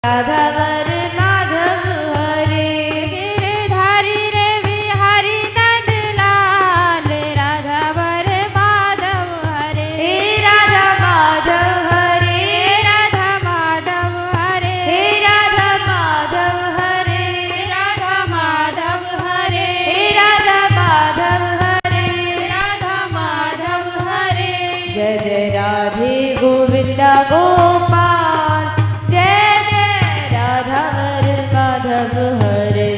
राधावर माधव हरे गिरधारी रे बिहारी नंद लाल राधावर माधव हरे राधा माधव हरे राधा माधव हरे राधा माधव हरे राधा माधव हरे राधा माधव हरे राधा माधव हरे जय जय राधे गोविंदा गोपाल राधावर माधव हरे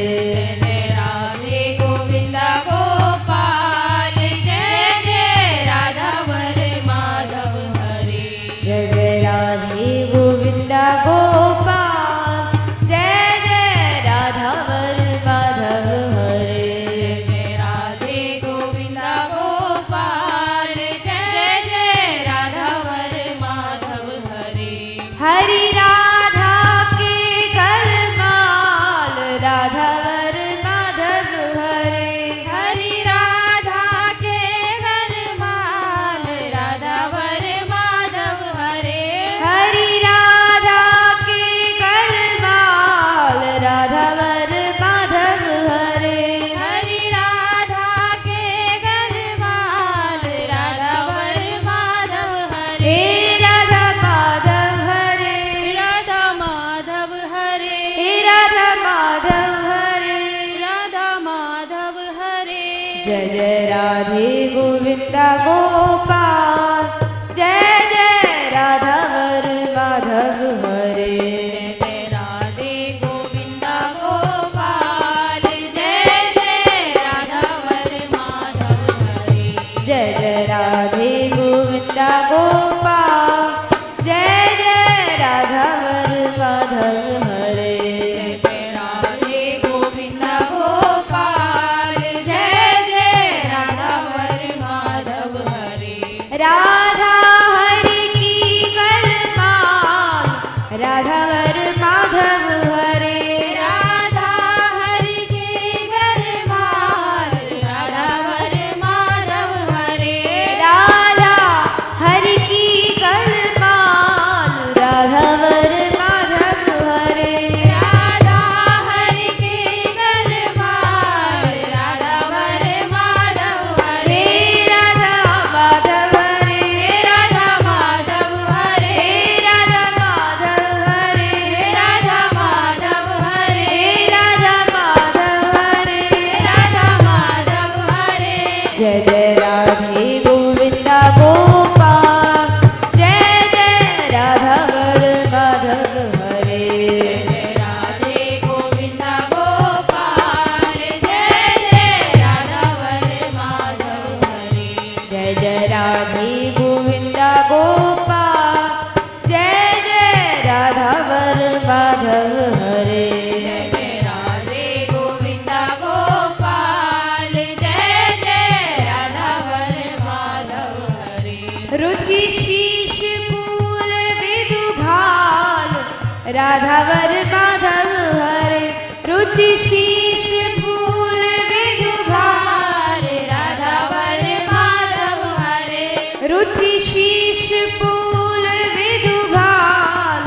जय राधे गोविंदा गोपाल जय जय राधावर माधव हरे जय जय राधे गोविंदा गोपाल जय जय राधावर माधव हरे जय जय राधे गोविंदा गोपाल जय जय राधावर माधव हरे हरि राधावर माधव हरे हरि राधा के गरमाल राधावर माधव हरे हरि राधा के गरमाल राधावर माधव हरे हरि राधा के गरमाल राधावर माधव हरे राधा माधव हरे राधा माधव हरे राधा माधव जय जय राधे गोविंदा गोपाल जय जय राधावर माधव हरे जय जय राधे गोविंदा गोपाल जय जय राधावर माधव हरे जय जय राधे गोविंदा गोपाल जय जय राधावर माधव हरे राधा हरि की गरमाल राधावर माधव हरे राधा हरि की गरमाल राधावर माधव हरे राधा हरि की गरमाल राधावर माधव हरे राधा हरि की गरमाल राधावर माधव हरे राधा माधव जय जय राधे गोविंदा गोपाल जय जय राधावर माधव हरे जय जय राधे गोविंदा गोपाल जय जय राधावर माधव हरे जय जय राधे गोविंदा गोपाल जय जय राधावर माधव हरे रुचि शीश फूल विदु भाल राधावर माधव हरे रुचि शीश फूल विदु भाल राधावर माधव हरे रुचि शीश फूल विदु भाल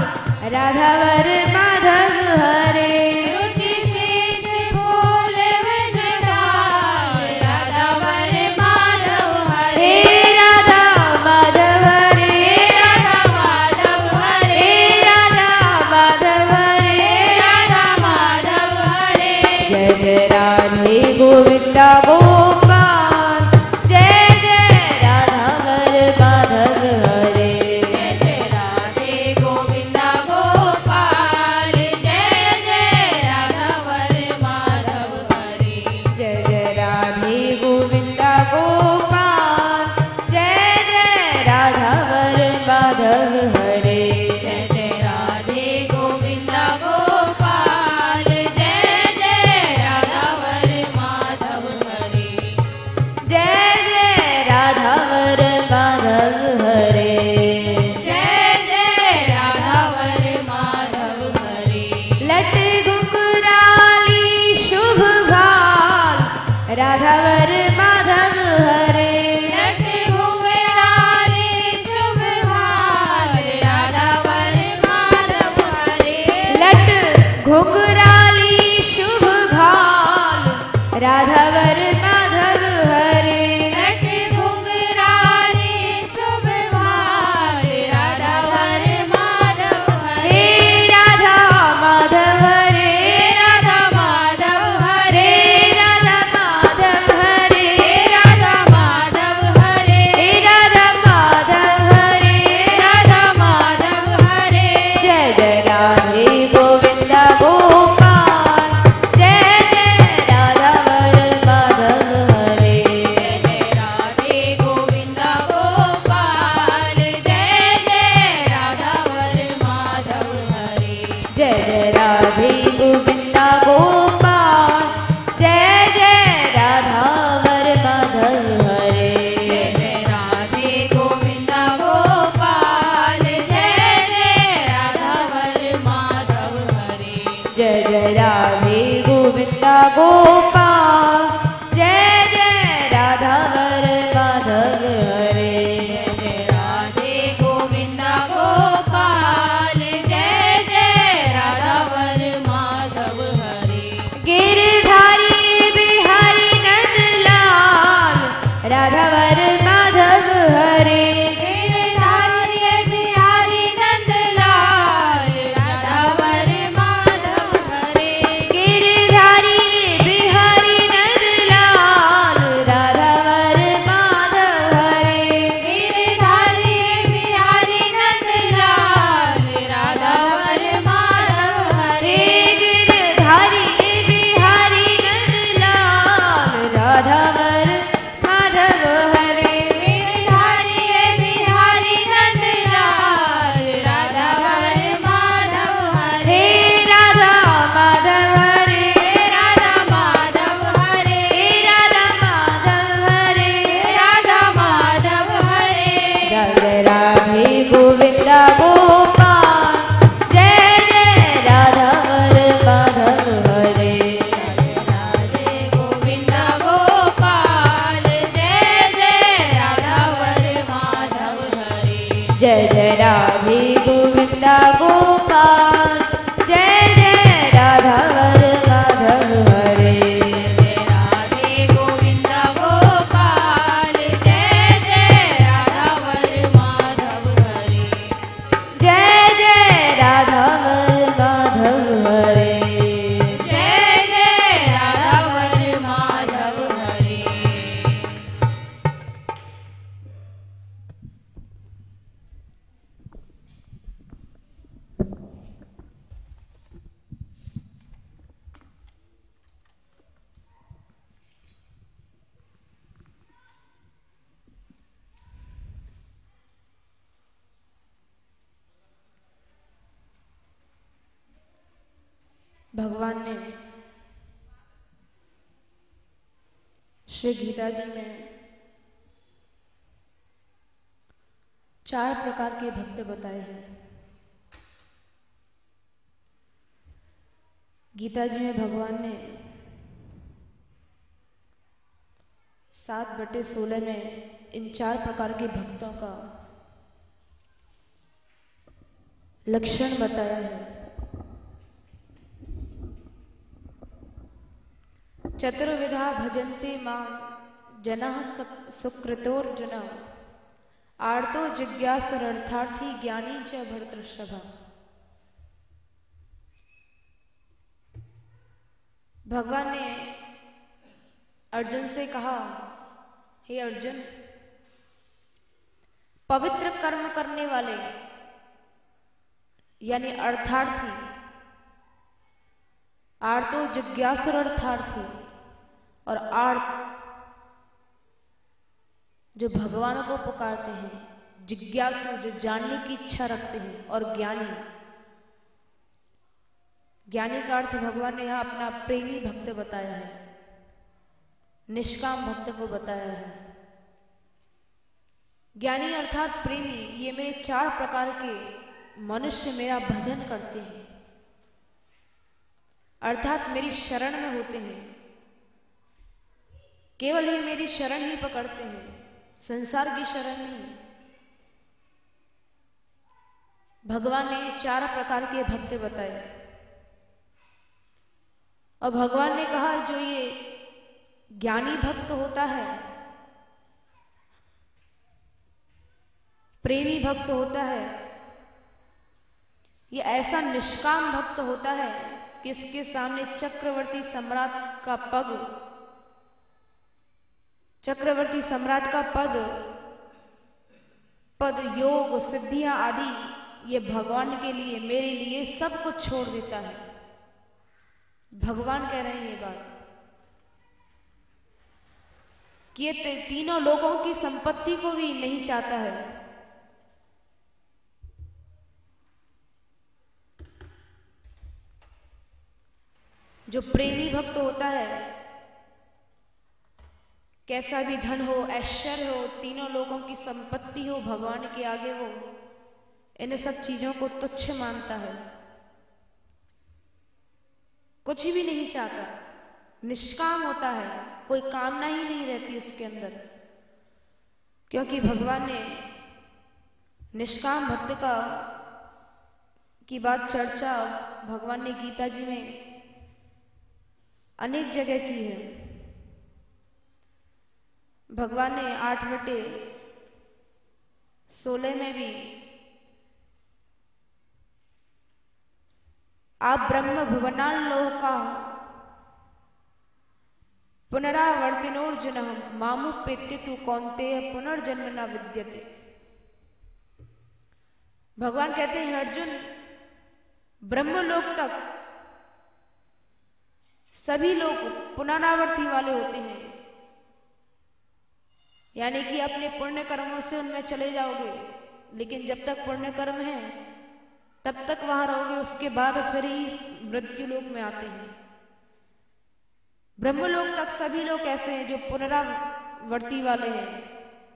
राधावर माधव हरे रुचि शीश फूल विदु भाल राधावर माधव हरे राधा माधव हरे राधा माधव हरे राधा माधव हरे राधा माधव हरे जय जय राधे गोविंदा गोपाल जय जय राधावर माधव हरे जय जय राधे गोविंदा गोपाल जय जय राधावर माधव हरे जय जय राधे गोविंदा गोपाल जय जय राधावर माधव हरे जय जय राधे गोविंदा गोपाल जय जय राधावर माधव हरे राधे गोविंद गोपाल, जय जय राधावर माधव हरे। जय राधे गोविंद गोपाल, जय जय राधावर माधव हरे। जय जय राधे गोविंद गोपाल, जय जय राधावर माधव हरे। जय जय राधे गोविंद गोपाल, जय जय राधावर माधव हरे। जय जय राधे गोविंद गोपाल, जय जय राधावर माधव हरे। जय जय राधे गोविंद गोपाल, जय जय राधावर माधव हरे। गिरधारी बिहारी नंदलाल, राधावर माधव हरे। गिरधारी बिहारी नंदलाल, राधावर माधव हरे। गिरधारी बिहारी नंदलाल, राधावर माधव हरे। गिरधारी बिहारी नंदलाल, राधावर माधव हरे। गिरधारी बिहारी नंदलाल, राधावर माधव हरे। गिरधारी बिहारी नंदलाल, राधावर माधव हरे। राधा माधव हरे, राधा माधव हरे। राधा माधव हरे, राधा माधव हरे। जय राधे गोविंद गोपाल, जय जय राधावर माधव हरे। जय राधे गोविंद गोपाल, जय जय राधावर माधव हरे। जय जय राधे गोविंद गोपाल, जय जय राधावर माधव हरे। जय राधे गोविंद गोपाल, जय जय राधावर माधव हरे। जय जय राधावर माधव हरे। जय जय राधावर माधव हरे। भगवान ने श्री गीता जी में 4 प्रकार के भक्त बताए हैं। गीता जी में भगवान ने 7/16 में इन 4 प्रकार के भक्तों का लक्षण बताया है। चतुर्विधा भजन्ते मां जनाः सुकृतोर्जुन, आर्तो जिज्ञासुरर्थार्थी ज्ञानी च भरतर्षभ। भगवान ने अर्जुन से कहा, हे अर्जुन, पवित्र कर्म करने वाले यानी अर्थार्थी, आर्तो जिज्ञासुरर्थार्थी और आर्त जो भगवान को पुकारते हैं, जिज्ञासु जो जानने की इच्छा रखते हैं, और ज्ञानी। ज्ञानी का अर्थ भगवान ने यहाँ अपना प्रेमी भक्त बताया है, निष्काम भक्त को बताया है। ज्ञानी अर्थात प्रेमी, ये मेरे 4 प्रकार के मनुष्य मेरा भजन करते हैं, अर्थात मेरी शरण में होते हैं। केवल ये मेरी शरण ही पकड़ते हैं, संसार की शरण नहीं। भगवान ने 4 प्रकार के भक्त बताए और भगवान ने कहा जो ये ज्ञानी भक्त होता है, प्रेमी भक्त होता है, ये ऐसा निष्काम भक्त होता है कि इसके सामने चक्रवर्ती सम्राट का चक्रवर्ती सम्राट का पद योग सिद्धियां आदि ये भगवान के लिए, मेरे लिए सब कुछ छोड़ देता है। भगवान कह रहे हैं ये बात कि ये तीनों लोगों की संपत्ति को भी नहीं चाहता है। जो प्रेमी भक्त होता है, कैसा भी धन हो, ऐश्वर्य हो, तीनों लोगों की संपत्ति हो, भगवान के आगे वो इन सब चीजों को तुच्छ मानता है, कुछ भी नहीं चाहता, निष्काम होता है, कोई कामना ही नहीं रहती उसके अंदर। क्योंकि भगवान ने निष्काम भक्त की बात चर्चा भगवान ने गीता जी में अनेक जगह की है। भगवान ने 8/16 में भी आप ब्रह्म भुवनान लोका पुनरावर्तिनोर्जुन मामुपेत्य तु कौन्तेय पुनर्जन्म न विद्यते। भगवान कहते हैं अर्जुन, ब्रह्मलोक तक सभी लोग पुनरावर्ती वाले होते हैं, यानी कि अपने पुण्य कर्मों से उनमें चले जाओगे, लेकिन जब तक पुण्य कर्म है तब तक वहां रहोगे, उसके बाद फिर ही मृत्यु लोक में आते हैं। ब्रह्मलोक तक सभी लोग ऐसे हैं जो पुनरावर्ती वाले हैं,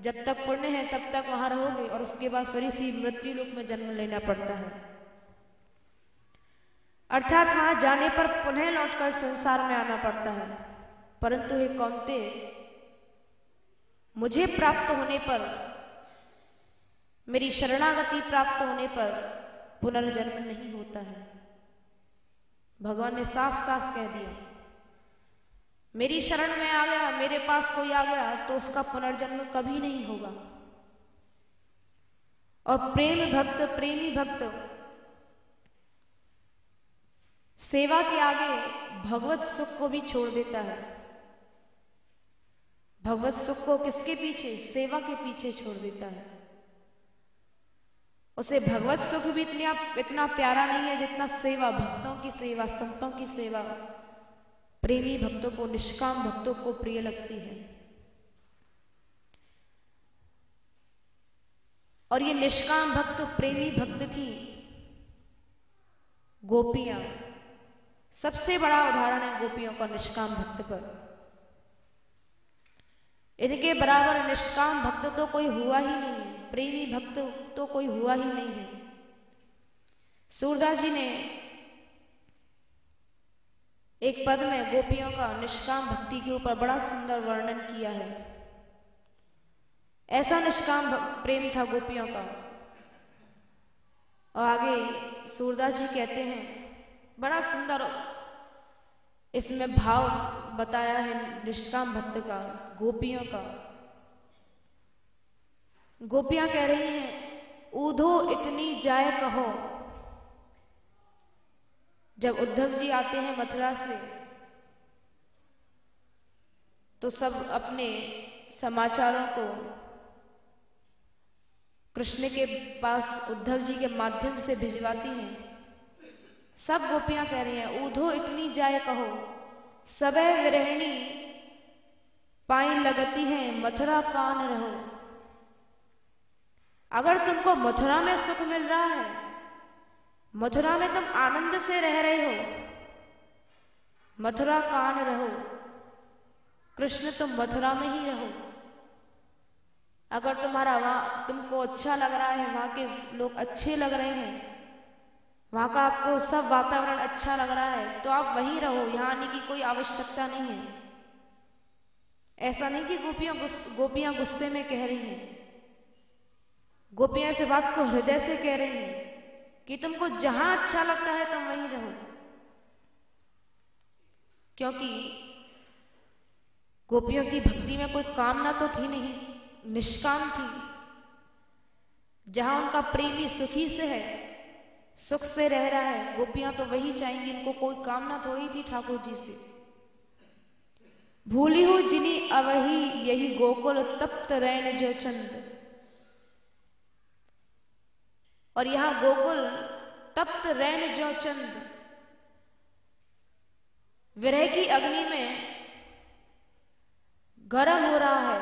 जब तक पुण्य है तब तक वहां रहोगे और उसके बाद फिर इसी मृत्यु लोक में जन्म लेना पड़ता है। अर्थात वहां जाने पर पुनः लौटकर संसार में आना पड़ता है। परंतु हे कौन्तेय, मुझे प्राप्त होने पर, मेरी शरणागति प्राप्त होने पर पुनर्जन्म नहीं होता है। भगवान ने साफ साफ कह दिया, मेरी शरण में आ गया, मेरे पास कोई आ गया तो उसका पुनर्जन्म कभी नहीं होगा। और प्रेमी भक्त सेवा के आगे भगवत सुख को भी छोड़ देता है। भगवत सुख को किसके पीछे? सेवा के पीछे छोड़ देता है। उसे भगवत सुख भी इतना प्यारा नहीं है जितना सेवा, भक्तों की सेवा, संतों की सेवा प्रेमी भक्तों को, निष्काम भक्तों को प्रिय लगती है। और ये निष्काम भक्त, प्रेमी भक्त थी गोपियां। सबसे बड़ा उदाहरण है गोपियों का निष्काम भक्त पर। इनके बराबर निष्काम भक्त तो कोई हुआ ही नहीं है, प्रेमी भक्त तो कोई हुआ ही नहीं है। सूरदास जी ने एक पद में गोपियों का निष्काम भक्ति के ऊपर बड़ा सुंदर वर्णन किया है। ऐसा निष्काम प्रेम था गोपियों का। और आगे सूरदास जी कहते हैं, बड़ा सुंदर इसमें भाव बताया है निष्काम भक्त का, गोपियों का। गोपियां कह रही हैं, ऊधो इतनी जाय कहो। जब उद्धव जी आते हैं मथुरा से तो सब अपने समाचारों को कृष्ण के पास उद्धव जी के माध्यम से भिजवाती हैं। सब गोपियां कह रही हैं, ऊधो इतनी जाय कहो, सबे विरहिणी पाई लगती हैं, मथुरा कान रहो। अगर तुमको मथुरा में सुख मिल रहा है, मथुरा में तुम आनंद से रह रहे हो, मथुरा कान रहो। कृष्ण तुम मथुरा में ही रहो। अगर तुमको अच्छा लग रहा है, वहां के लोग अच्छे लग रहे हैं, वहां का आपको सब वातावरण अच्छा लग रहा है, तो आप वहीं रहो, यहां आने की कोई आवश्यकता नहीं है। ऐसा नहीं कि गोपियां गुस्से में कह रही हैं। गोपियां इस बात को हृदय से कह रही हैं कि तुमको जहां अच्छा लगता है तुम वहीं रहो। क्योंकि गोपियों की भक्ति में कोई कामना तो थी नहीं, निष्काम थी। जहां उनका प्रेमी सुखी से है, सुख से रह रहा है, गोपियां तो वही चाहेंगी। इनको कोई कामना थोड़ी थी ठाकुर जी से। भूली हूं जिनी अवही यही गोकुल तप्त रैन जो चंद। और यहाँ गोकुल तप्त रैन जो चंद, विरह की अग्नि में गर्म हो रहा है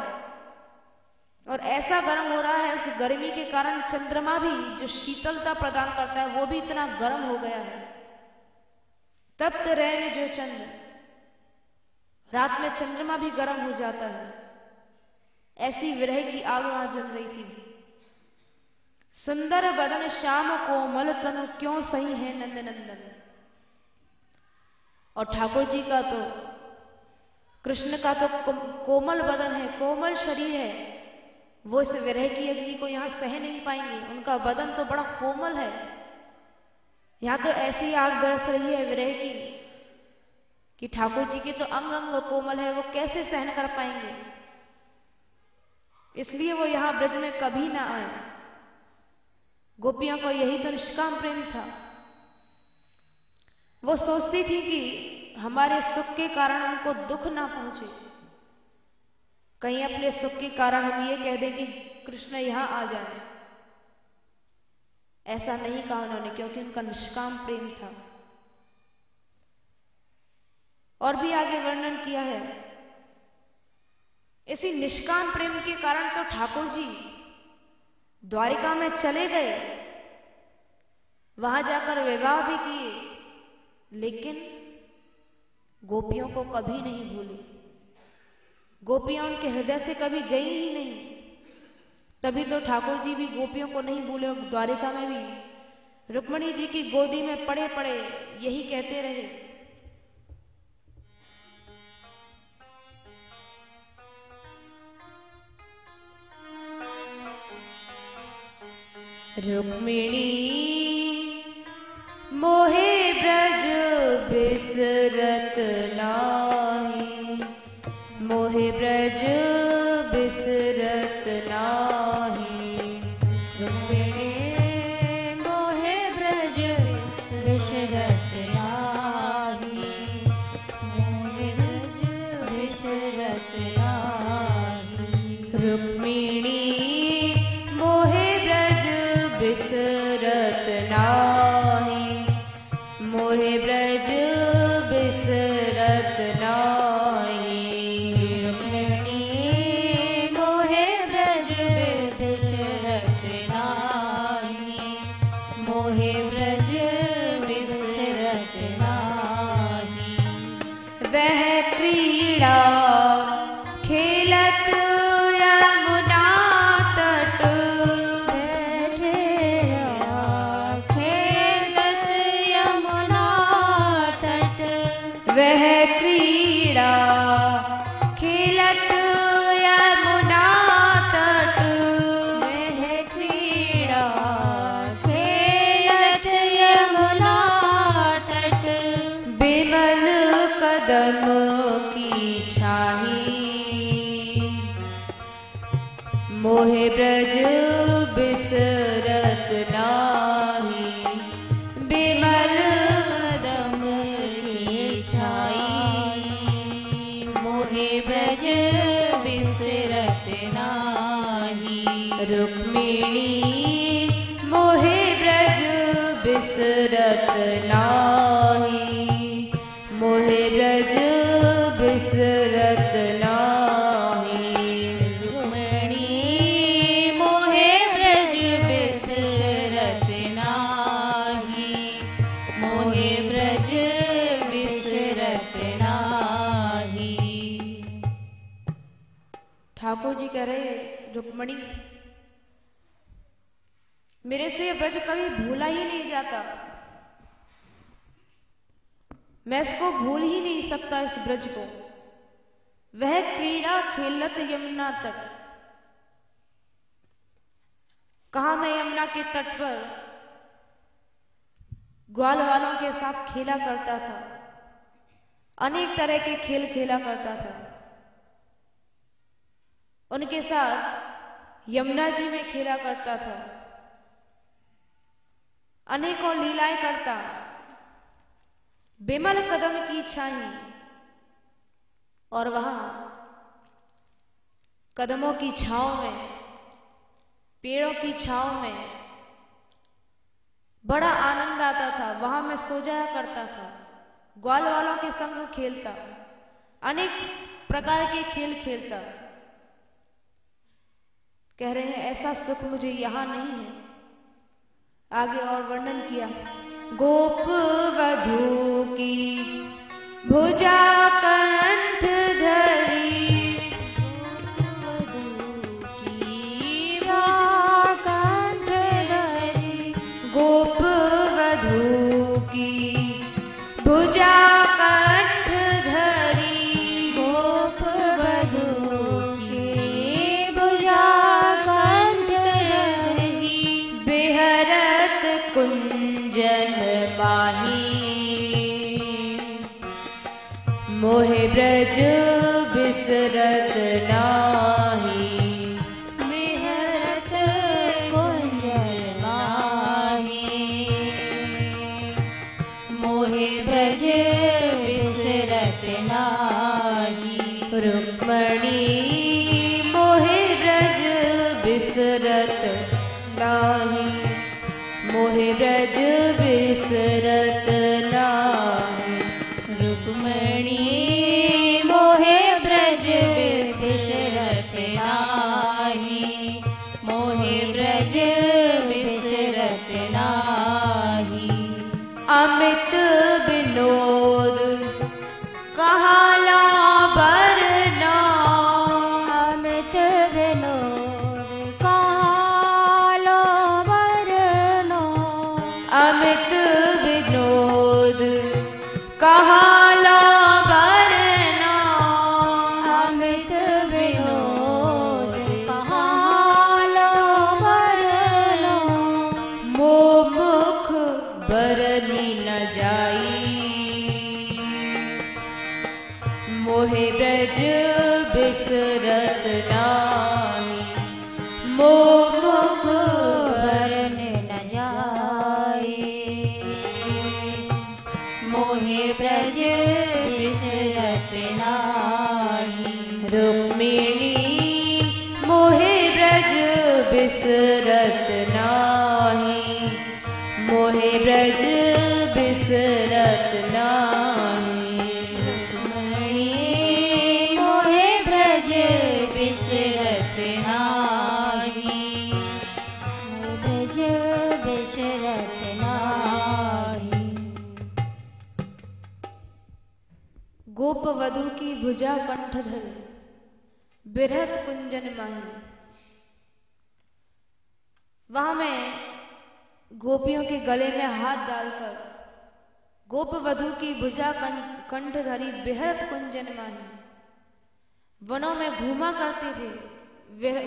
और ऐसा गर्म हो रहा है, उस गर्मी के कारण चंद्रमा भी जो शीतलता प्रदान करता है वो भी इतना गर्म हो गया है। तप्त रैन जो चंद, रात में चंद्रमा भी गर्म हो जाता है। ऐसी विरह की आग वहां जल रही थी। सुंदर बदन श्याम कोमल तनु, क्यों सही है नंद नंदन। और ठाकुर जी का तो, कृष्ण का तो कोमल बदन है, कोमल शरीर है, वो इस विरह की अग्नि को यहाँ सह नहीं पाएंगे। उनका बदन तो बड़ा कोमल है, यहाँ तो ऐसी आग बरस रही है विरह की कि ठाकुर जी के तो अंग अंग कोमल है, वो कैसे सहन कर पाएंगे। इसलिए वो यहाँ ब्रज में कभी ना आए। गोपियों को यही तो निष्काम प्रेम था। वो सोचती थी कि हमारे सुख के कारण उनको दुख ना पहुंचे, कहीं अपने सुख के कारण हम ये कह दें कि कृष्ण यहां आ जाए। ऐसा नहीं कहा उन्होंने, क्योंकि उनका निष्काम प्रेम था। और भी आगे वर्णन किया है, इसी निष्काम प्रेम के कारण तो ठाकुर जी द्वारिका में चले गए, वहां जाकर विवाह भी किए, लेकिन गोपियों को कभी नहीं भूले। गोपियां उनके हृदय से कभी गई ही नहीं। तभी तो ठाकुर जी भी गोपियों को नहीं भूले और द्वारिका में भी रुक्मिणी जी की गोदी में पड़े पड़े यही कहते रहे, रुक्मिणी मोहे ब्रज बिसरत नाही, मोहे ब्रज बिसरत नाही। रुक्मिणी मोहे ब्रज बिसरत नाही, मोहे ब्रज बिसरत नाही। रुक्मिणी मोहे ब्रज बिसरत नाही, मोहे ब्रज बिसरत नाही। रुक्मिणी मोहे ब्रज बिसरत नाही, मोहे ब्रज बिसरत नाही। वह क्रीड़ा खेलत यमुना तट, वह क्रीड़ा खेलत यमुना तट, वह क्रीड़ा खेलत यमुना तट। बिमल कदम की छाही, मोहे ब्रज बिसरत नाही। बिमल कदम की छाई, मोहे ब्रज बिसरत नाही। रुक्मिणी मोहे ब्रज बिसरत नाही, मोहे ब्रज बिसरत नाही। रुक्मिणी मोहे ब्रज बिसरत नाही, मोहे ब्रज बिसरत नाही। ठाकुर जी कह रहे, रुक्मिणी मेरे से ब्रज कभी भूला ही नहीं जाता, मैं इसको भूल ही नहीं सकता इस ब्रज को। वह क्रीड़ा खेलत यमुना तट, कहा मैं यमुना के तट पर ग्वाल वालों के साथ खेला करता था, अनेक तरह के खेल खेला करता था। उनके साथ यमुना जी में खेला करता था, अनेकों लीलाएं करता। बिमल कदम की छाई, और वहां कदमों की छांव में, पेड़ों की छांव में बड़ा आनंद आता था। वहां मैं सो जाया करता था, ग्वाल वालों के संग खेलता, अनेक प्रकार के खेल खेलता। कह रहे हैं ऐसा सुख मुझे यहाँ नहीं है। आगे और वर्णन किया। गोप वधू की भुजा कंठ धरी, गोप वधू की भुजा कंठ धरी, गोप वधू की भुजा कंठ धरी, बिहरत कुंजन माही, मोहे ब्रज बिसरत नाही, बिहरत कुंजन माही, मोहे ब्रज बिसरत नाही, रुक्मणी मोहे ब्रज बिसरत नाही, मोहे ब्रज बिसरत नाही, रुक्मणी मोहे ब्रज बिसरत नाही, मोहे ब्रज बिसरत नाही। अमित विनोद कहाला बरना, अमित विनोद कहाला बरना, अमित विनोद कहाला बरना, अमित विनोद कहाला बरना, मोह मुख बरनी न जाई, मोहे ब्रज बिसरत नाही, मोह मुख बरनी न जाई, मोहे ब्रज बिसरत नाही, रुक्मिणी मोहे ब्रज बिसरत नाही, मोहे ब्रज बिसरत नाही, रुक्मिणी मोहे ब्रज बिसरत नाही, ब्रज बिसरत नाही। गोप वधू की भुजा कंठ धरी, बिरहत कुंजन माही। वहां मैं गोपियों के गले में हाथ डालकर गोप वधू की भुजा कंठ धरी, बिहरत कुंजन माही, वनों में घूमा करते थे,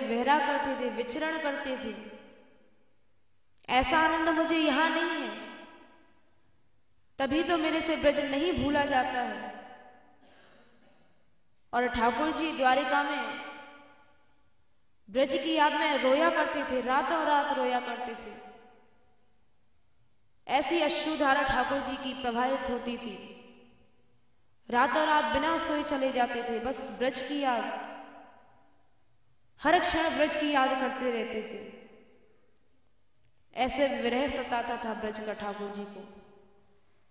विहरा करते थे, विचरण करते थे। ऐसा आनंद मुझे यहाँ नहीं है। तभी तो मेरे से ब्रज नहीं भूला जाता है। और ठाकुर जी द्वारिका में ब्रज की याद में रोया करते थे, रातों रात रोया करते थे। ऐसी अश्रुधारा ठाकुर जी की प्रवाहित होती थी। रातों रात बिना सोए चले जाते थे, बस ब्रज की याद, हर क्षण ब्रज की याद करते रहते थे। ऐसे विरह सताता था ब्रज का ठाकुर जी को।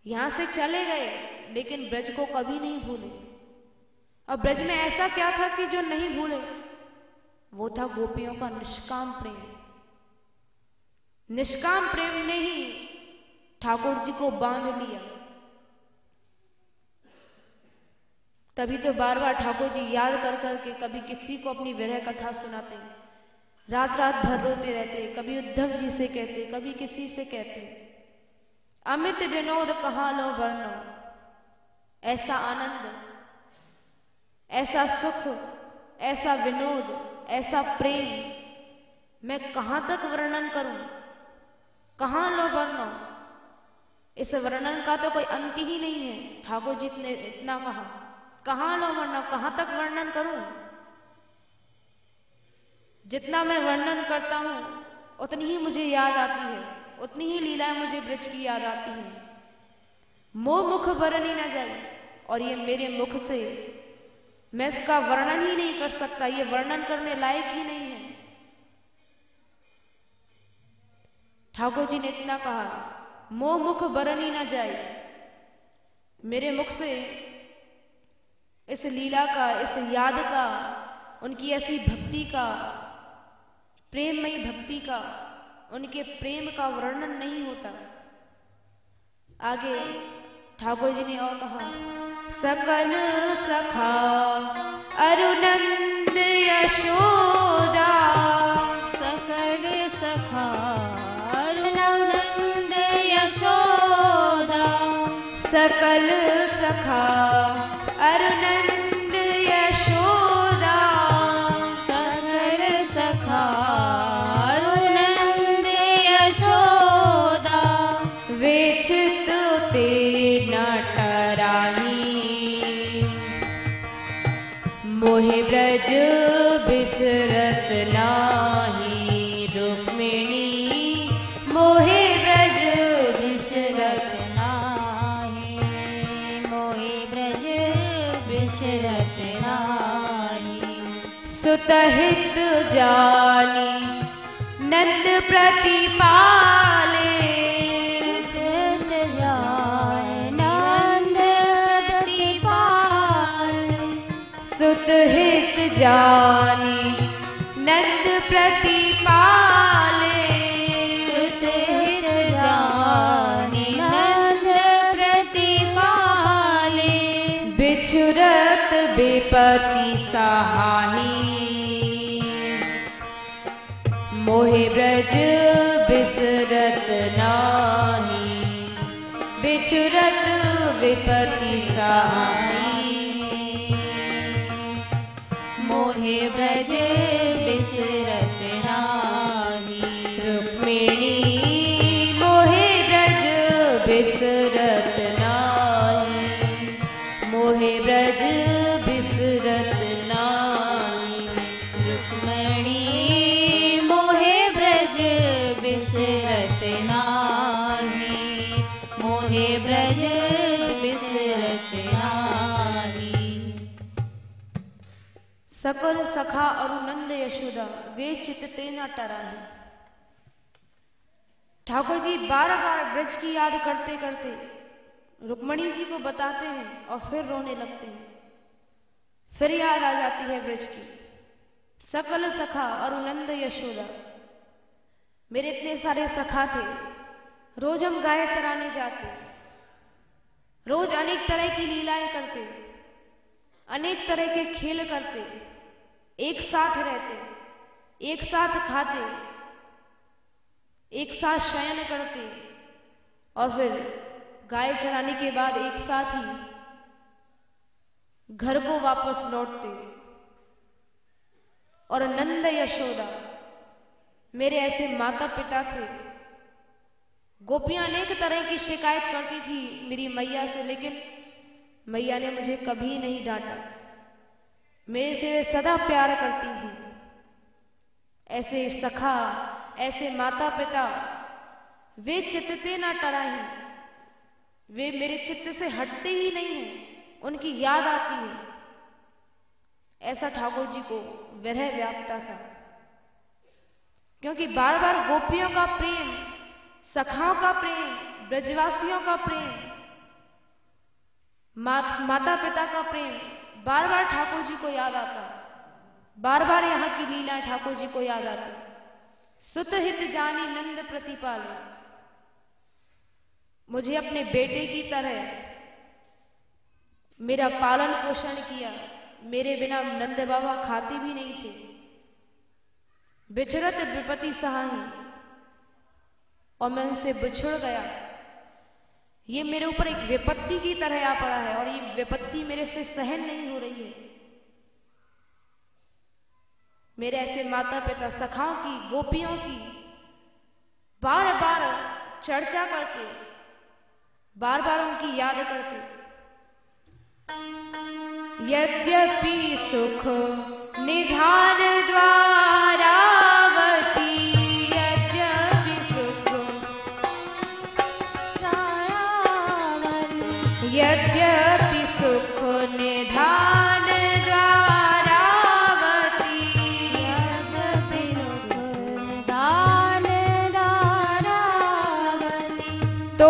यहां से चले गए लेकिन ब्रज को कभी नहीं भूले। और ब्रज में ऐसा क्या था कि जो नहीं भूले? वो था गोपियों का निष्काम प्रेम। निष्काम प्रेम ने ही ठाकुर जी को बांध लिया। तभी तो बार बार ठाकुर जी याद कर करके कभी किसी को अपनी विरह कथा सुनाते, रात रात भर रोते रहते, कभी उद्धव जी से कहते, कभी किसी से कहते। अमित विनोद कहाँ लो वर्णो, ऐसा आनंद, ऐसा सुख, ऐसा विनोद, ऐसा प्रेम मैं कहाँ तक वर्णन करूं, कहाँ लो वर्णो। इस वर्णन का तो कोई अंत ही नहीं है। ठाकुर जी ने इतना कहा, कहाँ लो वर्णो, कहाँ तक वर्णन करूं। जितना मैं वर्णन करता हूं उतनी ही मुझे याद आती है, उतनी ही लीलाएं मुझे ब्रज की याद आती है। मोह मुख बरनी न जाए, और ये मेरे मुख से मैं इसका वर्णन ही नहीं कर सकता, ये वर्णन करने लायक ही नहीं है। ठाकुर जी ने इतना कहा मोह मुख बरनी न जाए। मेरे मुख से इस लीला का, इस याद का, उनकी ऐसी भक्ति का, प्रेममयी भक्ति का, उनके प्रेम का वर्णन नहीं होता। आगे ठाकुर जी ने और कहा, सकल सखा अरुनंद यशोदा, सकल सखा अरुनंद यशोदा, सकल सखा अरुनंद यशोदा, सकल सखा अरुनंद यशोदा, वे चित ते न टराही, मोहे ब्रज बिसरत नाही। रुक्मिणी मोहे ब्रज बिसरत नाही, मोहे ब्रज बिसरत नाही। सुतहित जानी नंद प्रतिपाले, सुत जाय नंद प्रतिपाले, सुतहित जानी नंद प्रतिपाले, सुतहित जानी नंद प्रतिपाले, बिछुरत विपति सहाही, मोहे ब्रज बिसरत नाही। बिछुरत विपति सहाही, मोहे ब्रज बिसरत नाही। रुक्मिणी मोहे ब्रज बिसरत नाही, मोहे ब्रज बिसरत नाही। रुक्मिणी मोहे ब्रज बिसरत नाही, मोहे ब्रज बिसरत नाही। सकल सखा अरुनंद यशोदा, वे चित्ते न टराही। ठाकुर जी बार बार ब्रज की याद करते करते रुक्मणी जी को बताते हैं और फिर रोने लगते हैं। फिर याद आ जाती है ब्रज की। सकल सखा अरुनंद यशोदा, मेरे इतने सारे सखा थे, रोज हम गाय चराने जाते, रोज अनेक तरह की लीलाएं करते, अनेक तरह के खेल करते, एक साथ रहते, एक साथ खाते, एक साथ शयन करते और फिर गाय चराने के बाद एक साथ ही घर को वापस लौटते। और नंद यशोदा मेरे ऐसे माता पिता थे। गोपियां अनेक तरह की शिकायत करती थी मेरी मैया से, लेकिन मैया ने मुझे कभी नहीं डांटा। मेरे से वे सदा प्यार करती थी। ऐसे सखा, ऐसे माता पिता, वे चित्ते ना टराही, वे मेरे चित्त से हटते ही नहीं हैं, उनकी याद आती है। ऐसा ठाकुर जी को विरह व्यापता था, क्योंकि बार बार गोपियों का प्रेम, सखाओं का प्रेम, ब्रजवासियों का प्रेम, माता पिता का प्रेम बार बार ठाकुर जी को याद आता, बार बार यहाँ की लीलाएं ठाकुर जी को याद आती। सुत हित जानी नंद प्रतिपाले, मुझे अपने बेटे की तरह मेरा पालन पोषण किया। मेरे बिना नंद बाबा खाते भी नहीं थे। बिछड़त विपति सहाही, और मैं उनसे बिछड़ गया। ये मेरे ऊपर एक विपत्ति की तरह आ पड़ा है और ये विपत्ति मेरे से सहन नहीं हो रही है। मेरे ऐसे माता पिता, सखाओं की, गोपियों की बार बार चर्चा करते, बार बार उनकी याद करते। यद्यपि सुख निधान द्वारावती, यद्यपि सुख यद्यपि सुख निधान द्वारावती, यद्यपि सुख निधान द्वारावती, तो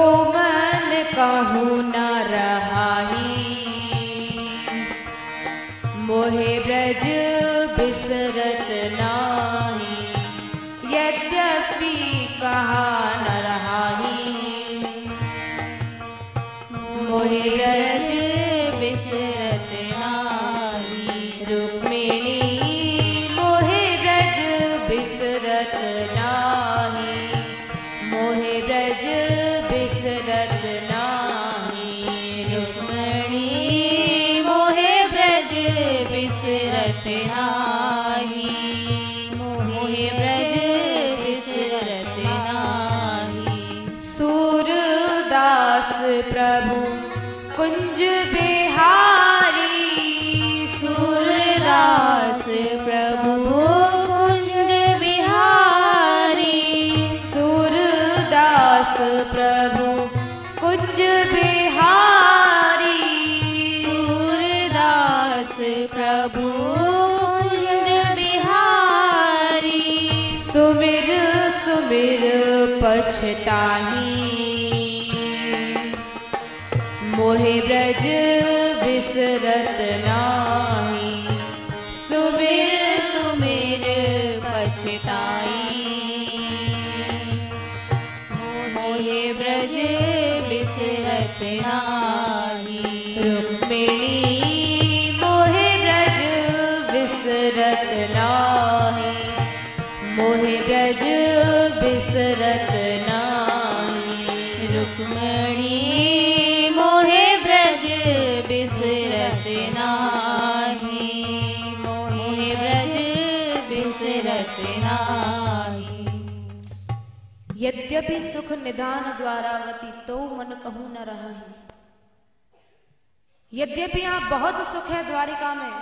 रहाही, मोहे ब्रज बिसरत नाही, यद्यपि कहा न रहाही, मोहे ब्रज बिसरत नाही, रुक्मिणी मोहे ब्रज बिसरत नाही, मोहे ब्रज बिसरत नाही, रुक्मिणी मोहे ब्रज बिसरत नाही, मोहे ब्रज बिसरत नाही। सूरदास प्रभु कुंज बिहारी, सूरदास प्रभु कुंज बिहारी, सूरदास प्रभु कुंज बिहारी, सूरदास प्रभु कुंज बिहारी, सुमिर सुमिर पछताही, मोहे ब्रज बिसरत नाही, सुमिर सुमिर पछताई, मोहे ब्रज बिसरत नाही, रुक्मिणी मोहे ब्रज बिसरत नाही, मोहे ब्रज बिसरत नाही, रुक्मिणी मोहे ब्रज बिसरत नाही, मोहे ब्रज बिसरत नाही। यद्यपि सुख निदान द्वारावती तो मन कहूँ न रहा है, यद्यपि यहाँ बहुत सुख है, द्वारिका में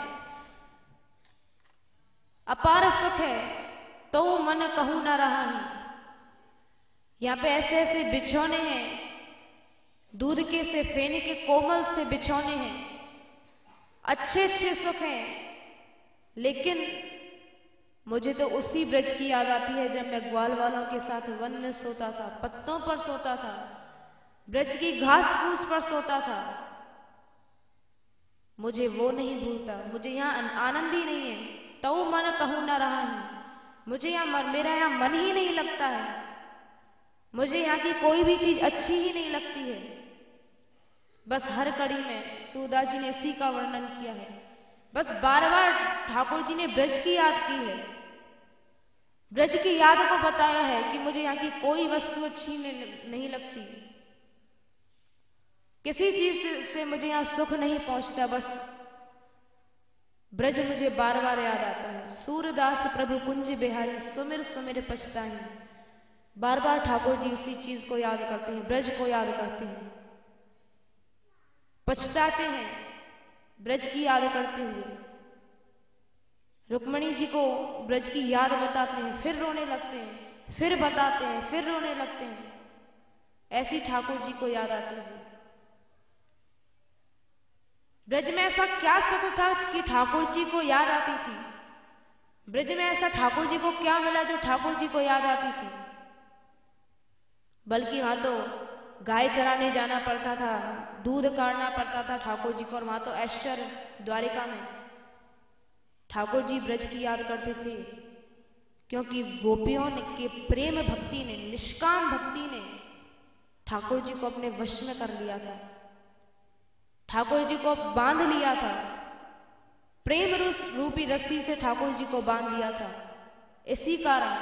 अपार सुख है, तो मन कहूँ न रहा है। यहाँ पे ऐसे ऐसे बिछौने हैं, दूध के से फेने के कोमल से बिछौने हैं, अच्छे अच्छे सुख हैं, लेकिन मुझे तो उसी ब्रज की याद आती है जब मैं ग्वाल वालों के साथ वन में सोता था, पत्तों पर सोता था, ब्रज की घास फूस पर सोता था। मुझे वो नहीं भूलता, मुझे यहाँ आनंद ही नहीं है, तो मन कहूँ न रहा है, मुझे यहाँ मेरा यहाँ मन ही नहीं लगता है, मुझे यहाँ की कोई भी चीज अच्छी ही नहीं लगती है। बस हर कड़ी में सूरदास जी ने इसी का वर्णन किया है, बस बार बार ठाकुर जी ने ब्रज की याद की है, ब्रज की याद को बताया है कि मुझे यहाँ की कोई वस्तु अच्छी नहीं लगती, किसी चीज से मुझे यहाँ सुख नहीं पहुंचता, बस ब्रज मुझे बार बार याद आता है। सूरदास प्रभु कुंज बिहारी, सुमिर सुमिर पछताई, बार बार ठाकुर जी उसी चीज को याद करते हैं, ब्रज को याद करते हैं, पछताते हैं, ब्रज की याद करते हुए रुक्मिणी जी को ब्रज की याद बताते हैं, फिर रोने लगते हैं, फिर बताते हैं, फिर रोने लगते हैं, ऐसी ठाकुर जी को याद आती है। ब्रज में ऐसा क्या सुख था कि ठाकुर जी को याद आती थी, ब्रज में ऐसा ठाकुर जी को क्या मिला जो ठाकुर जी को याद आती थी। बल्कि वहां तो गाय चराने जाना पड़ता था, दूध काटना पड़ता था ठाकुर जी को, और वहां तो ऐश्वर्य द्वारिका में ठाकुर जी ब्रज की याद करते थे, क्योंकि गोपियों के प्रेम भक्ति ने, निष्काम भक्ति ने ठाकुर जी को अपने वश में कर लिया था, ठाकुर जी को बांध लिया था, प्रेम रूपी रस्सी से ठाकुर जी को बांध लिया था। इसी कारण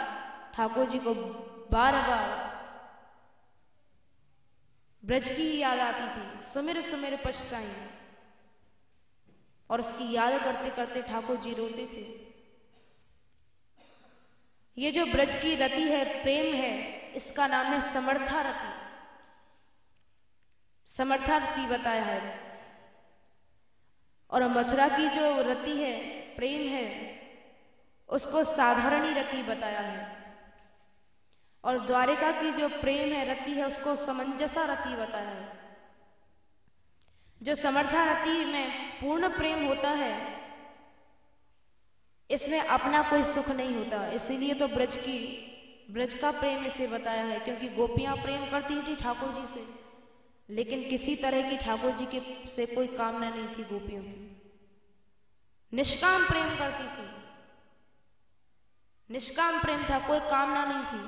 ठाकुर जी को बार बार ब्रज की ही याद आती थी, सुमिर सुमिर पछताई, और उसकी याद करते करते ठाकुर जी रोते थे। ये जो ब्रज की रति है, प्रेम है, इसका नाम है समर्था रति, समर्था रति बताया है। और मथुरा की जो रति है, प्रेम है, उसको साधारणी रति बताया है। और द्वारिका की जो प्रेम है, रति है, उसको समंजसा रति बताया है। जो समर्था रति में पूर्ण प्रेम होता है, इसमें अपना कोई सुख नहीं होता, इसीलिए तो ब्रज का प्रेम इसे बताया है, क्योंकि गोपियां प्रेम करती थी ठाकुर जी से, लेकिन किसी तरह की ठाकुर जी के से कोई कामना नहीं थी गोपियों की। निष्काम प्रेम करती थी, निष्काम प्रेम था, कोई कामना नहीं थी।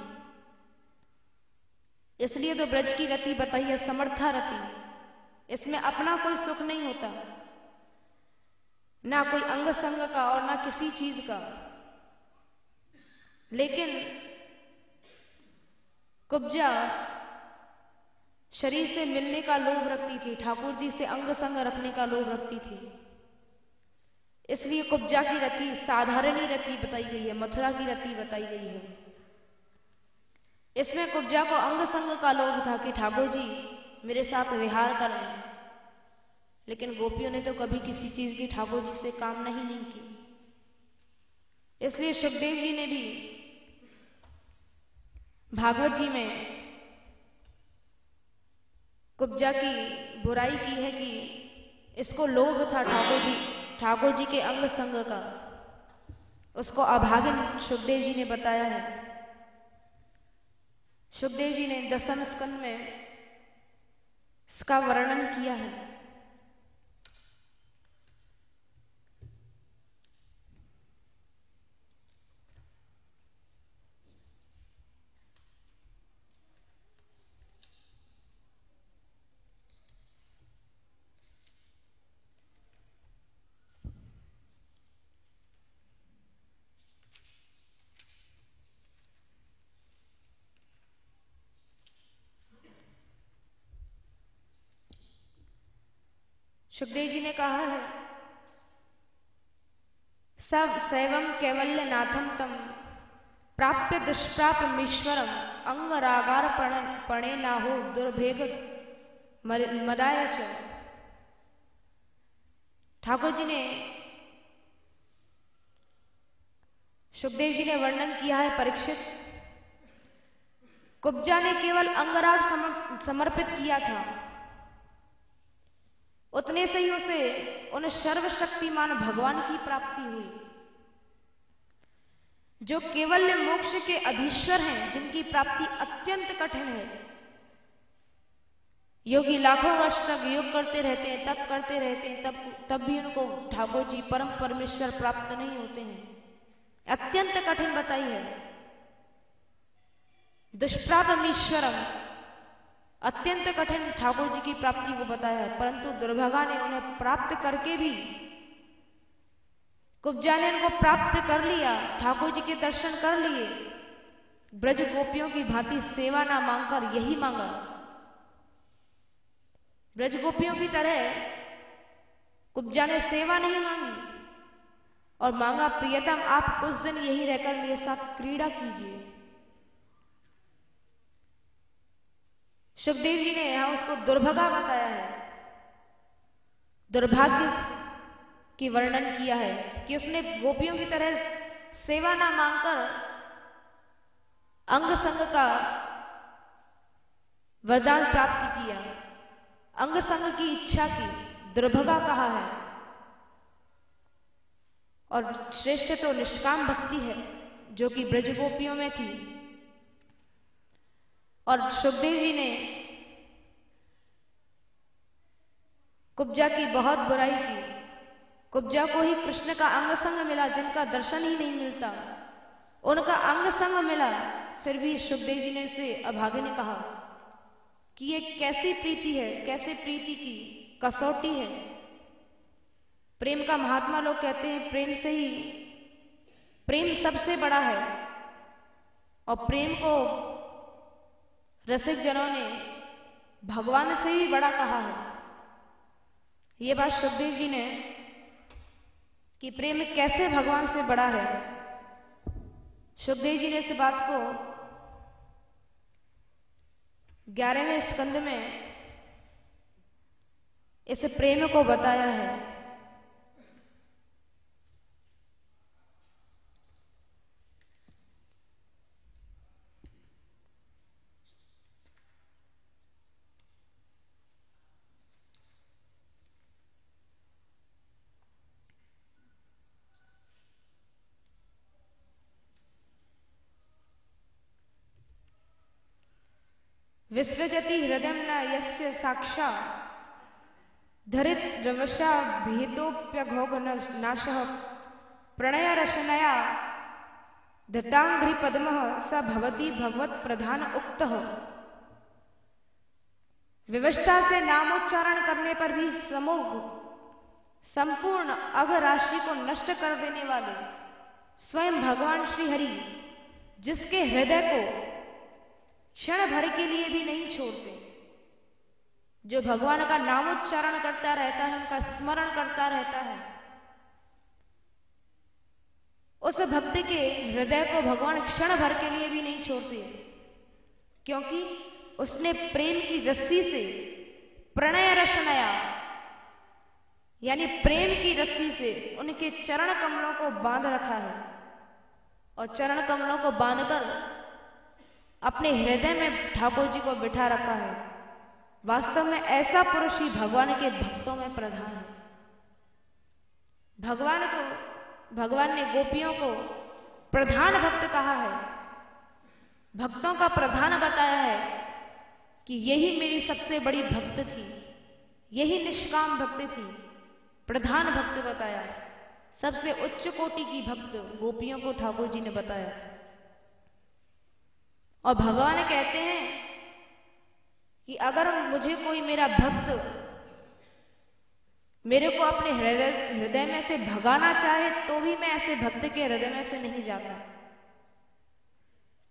इसलिए तो ब्रज की रति बताई है समर्था रति। इसमें अपना कोई सुख नहीं होता, ना कोई अंग संग का और ना किसी चीज का। लेकिन कुब्जा शरीर से मिलने का लोभ रखती थी, ठाकुर जी से अंग संग रखने का लोभ रखती थी। इसलिए कुब्जा की रति साधारण ही रति बताई गई है, मथुरा की रति बताई गई है। इसमें कुब्जा को अंग संग का लोभ था कि ठाकुर जी मेरे साथ विहार करें, लेकिन गोपियों ने तो कभी किसी चीज की ठाकुर जी से कामना ही नहीं की। इसलिए सुखदेव जी ने भी भागवत जी में कुब्जा की बुराई की है कि इसको लोभ था ठाकुर जी के अंग संग का। उसको अभागिन सुखदेव जी ने बताया है। सुखदेव जी ने दसम स्कंद में इसका वर्णन किया है। सुखदेव जी ने कहा है, सब सैवम कैवल्य नाथम तम प्राप्य दुष्प्रापमीश्वरम अंग रागार पणे नाहो दुर्भेग मदाय च। ठाकुर जी ने सुखदेव जी ने वर्णन किया है, परीक्षित कुब्जा ने केवल अंगराग समर्पित किया था, उतने से ही उसे उन सर्वशक्तिमान भगवान की प्राप्ति हुई, जो केवल मोक्ष के अधीश्वर हैं, जिनकी प्राप्ति अत्यंत कठिन है। योगी लाखों वर्ष तक योग करते रहते हैं, तप करते रहते हैं, तब भी उनको ठाकुर जी परम परमेश्वर प्राप्त नहीं होते हैं। अत्यंत कठिन बताई है। दुष्प्रापमीश्वरम, अत्यंत कठिन ठाकुर जी की प्राप्ति को बताया है। परंतु दुर्भागा ने उन्हें प्राप्त करके भी, कुब्जा ने उनको प्राप्त कर लिया, ठाकुर जी के दर्शन कर लिए, ब्रज गोपियों की भांति सेवा ना मांगकर यही मांगा। ब्रज गोपियों की तरह कुब्जा ने सेवा नहीं मांगी और मांगा, प्रियतम आप कुछ दिन यही रहकर मेरे साथ क्रीड़ा कीजिए। सुखदेव जी ने यहां उसको दुर्भागा बताया है, दुर्भाग्य की वर्णन किया है कि उसने गोपियों की तरह सेवा ना मांगकर अंग संग का वरदान प्राप्त किया, अंग संग की इच्छा की, दुर्भागा कहा है। और श्रेष्ठ तो निष्काम भक्ति है, जो कि ब्रज गोपियों में थी। और सुखदेव जी ने कुब्जा की बहुत बुराई की। कुब्जा को ही कृष्ण का अंग संग मिला, जिनका दर्शन ही नहीं मिलता, उनका अंग संग मिला। फिर भी सुखदेव जी ने उसे अभागे ने कहा कि ये कैसी प्रीति है, कैसे प्रीति की कसौटी है। प्रेम का महात्मा लोग कहते हैं प्रेम से ही, प्रेम सबसे बड़ा है। और प्रेम को रसिक जनों ने भगवान से भी बड़ा कहा है। ये बात सुखदेव जी ने कि प्रेम कैसे भगवान से बड़ा है, सुखदेव जी ने इस बात को 11वें स्कंद में इस प्रेम को बताया है। विसृजति हृदय न यस्य साक्षा धरित रवशा भेदोप्यघोघ नाशः प्रणय रशनया धृतांघ्रि पद्मः स भवति भगवत प्रधान उक्तः। विवशता से नामोच्चारण करने पर भी समूह संपूर्ण अघ राशि को नष्ट कर देने वाले स्वयं भगवान श्री हरि, जिसके हृदय को क्षण भर के लिए भी नहीं छोड़ते, जो भगवान का नामोच्चारण करता रहता है, उनका स्मरण करता रहता है, उस भक्त के हृदय को भगवान क्षण भर के लिए भी नहीं छोड़ते, क्योंकि उसने प्रेम की रस्सी से प्रणय रशनया यानी प्रेम की रस्सी से उनके चरण कमलों को बांध रखा है और चरण कमलों को बांधकर अपने हृदय में ठाकुर जी को बिठा रखा है। वास्तव में ऐसा पुरुष ही भगवान के भक्तों में प्रधान है। भगवान ने गोपियों को प्रधान भक्त कहा है, भक्तों का प्रधान बताया है कि यही मेरी सबसे बड़ी भक्त थी, यही निष्काम भक्त थी, प्रधान भक्त बताया, सबसे उच्च कोटि की भक्त गोपियों को ठाकुर जी ने बताया। और भगवान कहते हैं कि अगर मुझे कोई मेरा भक्त मेरे को अपने हृदय में से भगाना चाहे तो भी मैं ऐसे भक्त के हृदय में से नहीं जाता,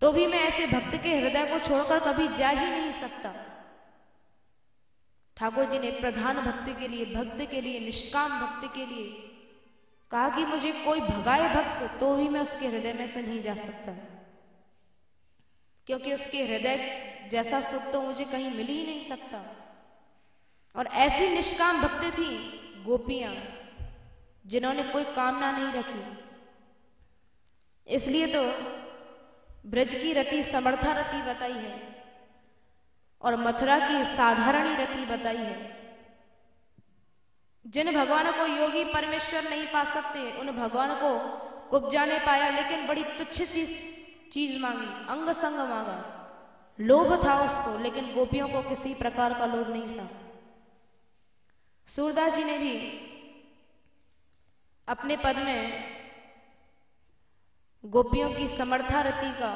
तो भी मैं ऐसे भक्त के हृदय को छोड़कर कभी जा ही नहीं सकता। ठाकुर जी ने प्रधान भक्त के लिए, भक्त के लिए, निष्काम भक्त के लिए कहा कि मुझे कोई भगाए भक्त तो भी मैं उसके हृदय में से नहीं जा सकता, क्योंकि उसके हृदय जैसा सुख तो मुझे कहीं मिल ही नहीं सकता। और ऐसी निष्काम भक्त थी गोपियां जिन्होंने कोई कामना नहीं रखी। इसलिए तो ब्रज की रति समर्था रति बताई है और मथुरा की साधारणी रति बताई है। जिन भगवान को योगी परमेश्वर नहीं पा सकते, उन भगवान को कुब्जा ने पाया, लेकिन बड़ी तुच्छ चीज मांगी, अंग संग मांगा, लोभ था उसको, लेकिन गोपियों को किसी प्रकार का लोभ नहीं था। सूरदास जी ने भी अपने पद में गोपियों की समर्था रति का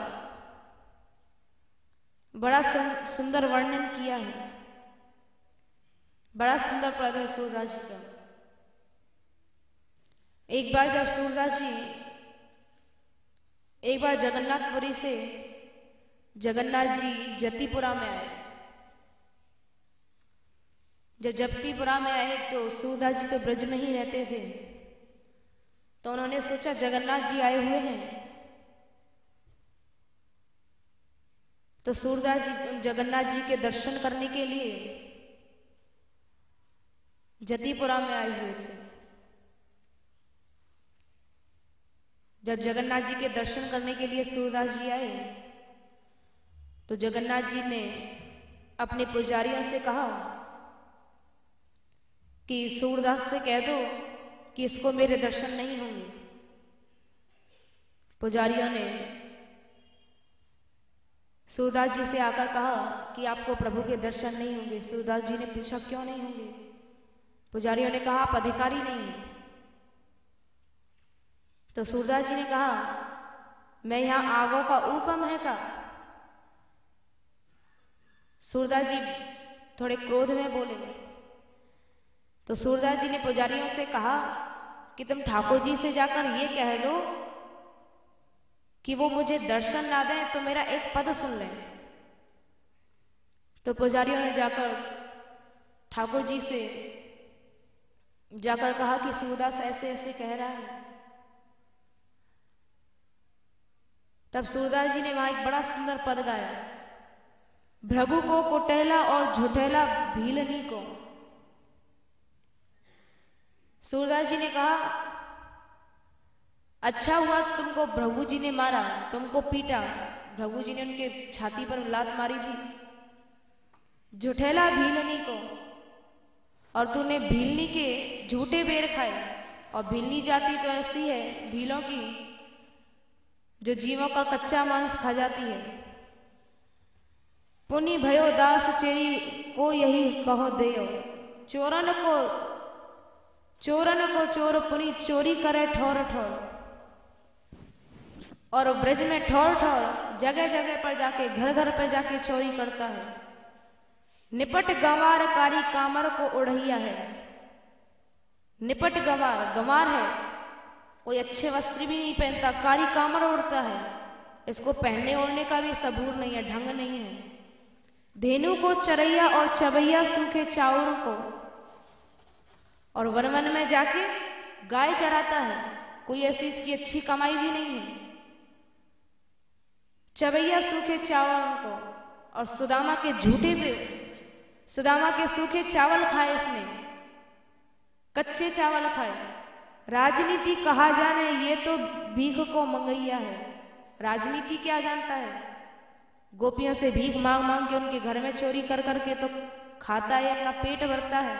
बड़ा सुंदर वर्णन किया है। बड़ा सुंदर पद है सूरदास जी का। एक बार जब सूरदास जी जगन्नाथपुरी से जगन्नाथ जी जतिपुरा में आए, जब जतिपुरा में आए तो सूरदास जी तो ब्रज में ही रहते थे, तो उन्होंने सोचा जगन्नाथ जी आए हुए हैं, तो सूरदास जी जगन्नाथ जी के दर्शन करने के लिए जतिपुरा में आए हुए थे। जब जगन्नाथ जी के दर्शन करने के लिए सूरदास जी आए तो जगन्नाथ जी ने अपने पुजारियों से कहा कि सूरदास से कह दो कि इसको मेरे दर्शन नहीं होंगे। पुजारियों ने सूरदास जी से आकर कहा कि आपको प्रभु के दर्शन नहीं होंगे। सूरदास जी ने पूछा क्यों नहीं होंगे? पुजारियों ने कहा आप अधिकारी नहीं हैं। तो सूरदास जी ने कहा मैं यहां आगों का ऊकम है का? सूरदास जी थोड़े क्रोध में बोले। तो सूरदास जी ने पुजारियों से कहा कि तुम ठाकुर जी से जाकर ये कह दो कि वो मुझे दर्शन ना दें तो मेरा एक पद सुन लें। तो पुजारियों ने जाकर ठाकुर जी से जाकर कहा कि सूरदास ऐसे ऐसे कह रहा है। तब सूरदास जी ने वहां एक बड़ा सुंदर पद गाया, भृगु को कुटेला और झुठेला भीलनी को। सूरदास जी ने कहा अच्छा हुआ तुमको भृगु जी ने मारा, तुमको पीटा। भृगु जी ने उनके छाती पर लात मारी थी। झुठेला भीलनी को, और तूने भीलनी के झूठे बेर खाए। और भीलनी जाति तो ऐसी है भीलों की जो जीवों का कच्चा मांस खा जाती है। पुनि भयो दास चेरी को यही कहो देयो। चोरन को चोर पुनि चोरी करे ठौर ठौर। और ब्रज में ठौर ठौर जगह जगह पर जाके घर घर पर जाके चोरी करता है। निपट गंवार कारी कामर को उड़ैया है। निपट गंवार है, कोई अच्छे वस्त्र भी नहीं पहनता, कारी कामर उड़ता है। इसको पहनने ओढ़ने का भी सबूर नहीं है, ढंग नहीं है। धेनु को चरैया और चबैया सूखे चाउर को। और वन वन में जाके गाय चराता है, कोई ऐसी इसकी अच्छी कमाई भी नहीं है। चबैया सूखे चावल को। और सुदामा के झूठे पे सुदामा के सूखे चावल खाए इसने, कच्चे चावल खाए। राजनीति कहा जाने ये तो भीख को मंगैया है। राजनीति क्या जानता है? गोपियों से भीख मांग मांग के उनके घर में चोरी कर करके तो खाता है, अपना पेट भरता है।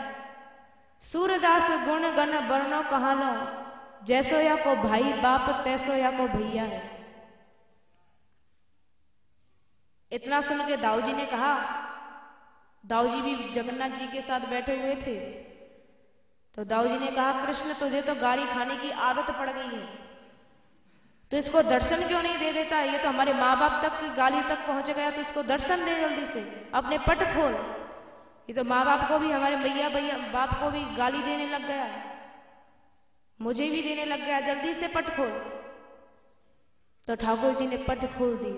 सूरदास गुण गण वर्णो कहा लो, जैसो या को भाई बाप तैसो या को भैया है। इतना सुन के दाऊ जी ने कहा, दाऊ जी भी जगन्नाथ जी के साथ बैठे हुए थे, तो दाऊ जी ने कहा, कृष्ण तुझे तो गाली खाने की आदत पड़ गई है, तो इसको दर्शन क्यों नहीं दे देता? ये तो हमारे माँ बाप तक की गाली तक पहुंच गया, तो इसको दर्शन दे जल्दी से, अपने पट खोल। ये तो माँ बाप को भी, हमारे भैया बाप को भी गाली देने लग गया, मुझे भी देने लग गया, जल्दी से पट खोल। तो ठाकुर जी ने पट खोल दी।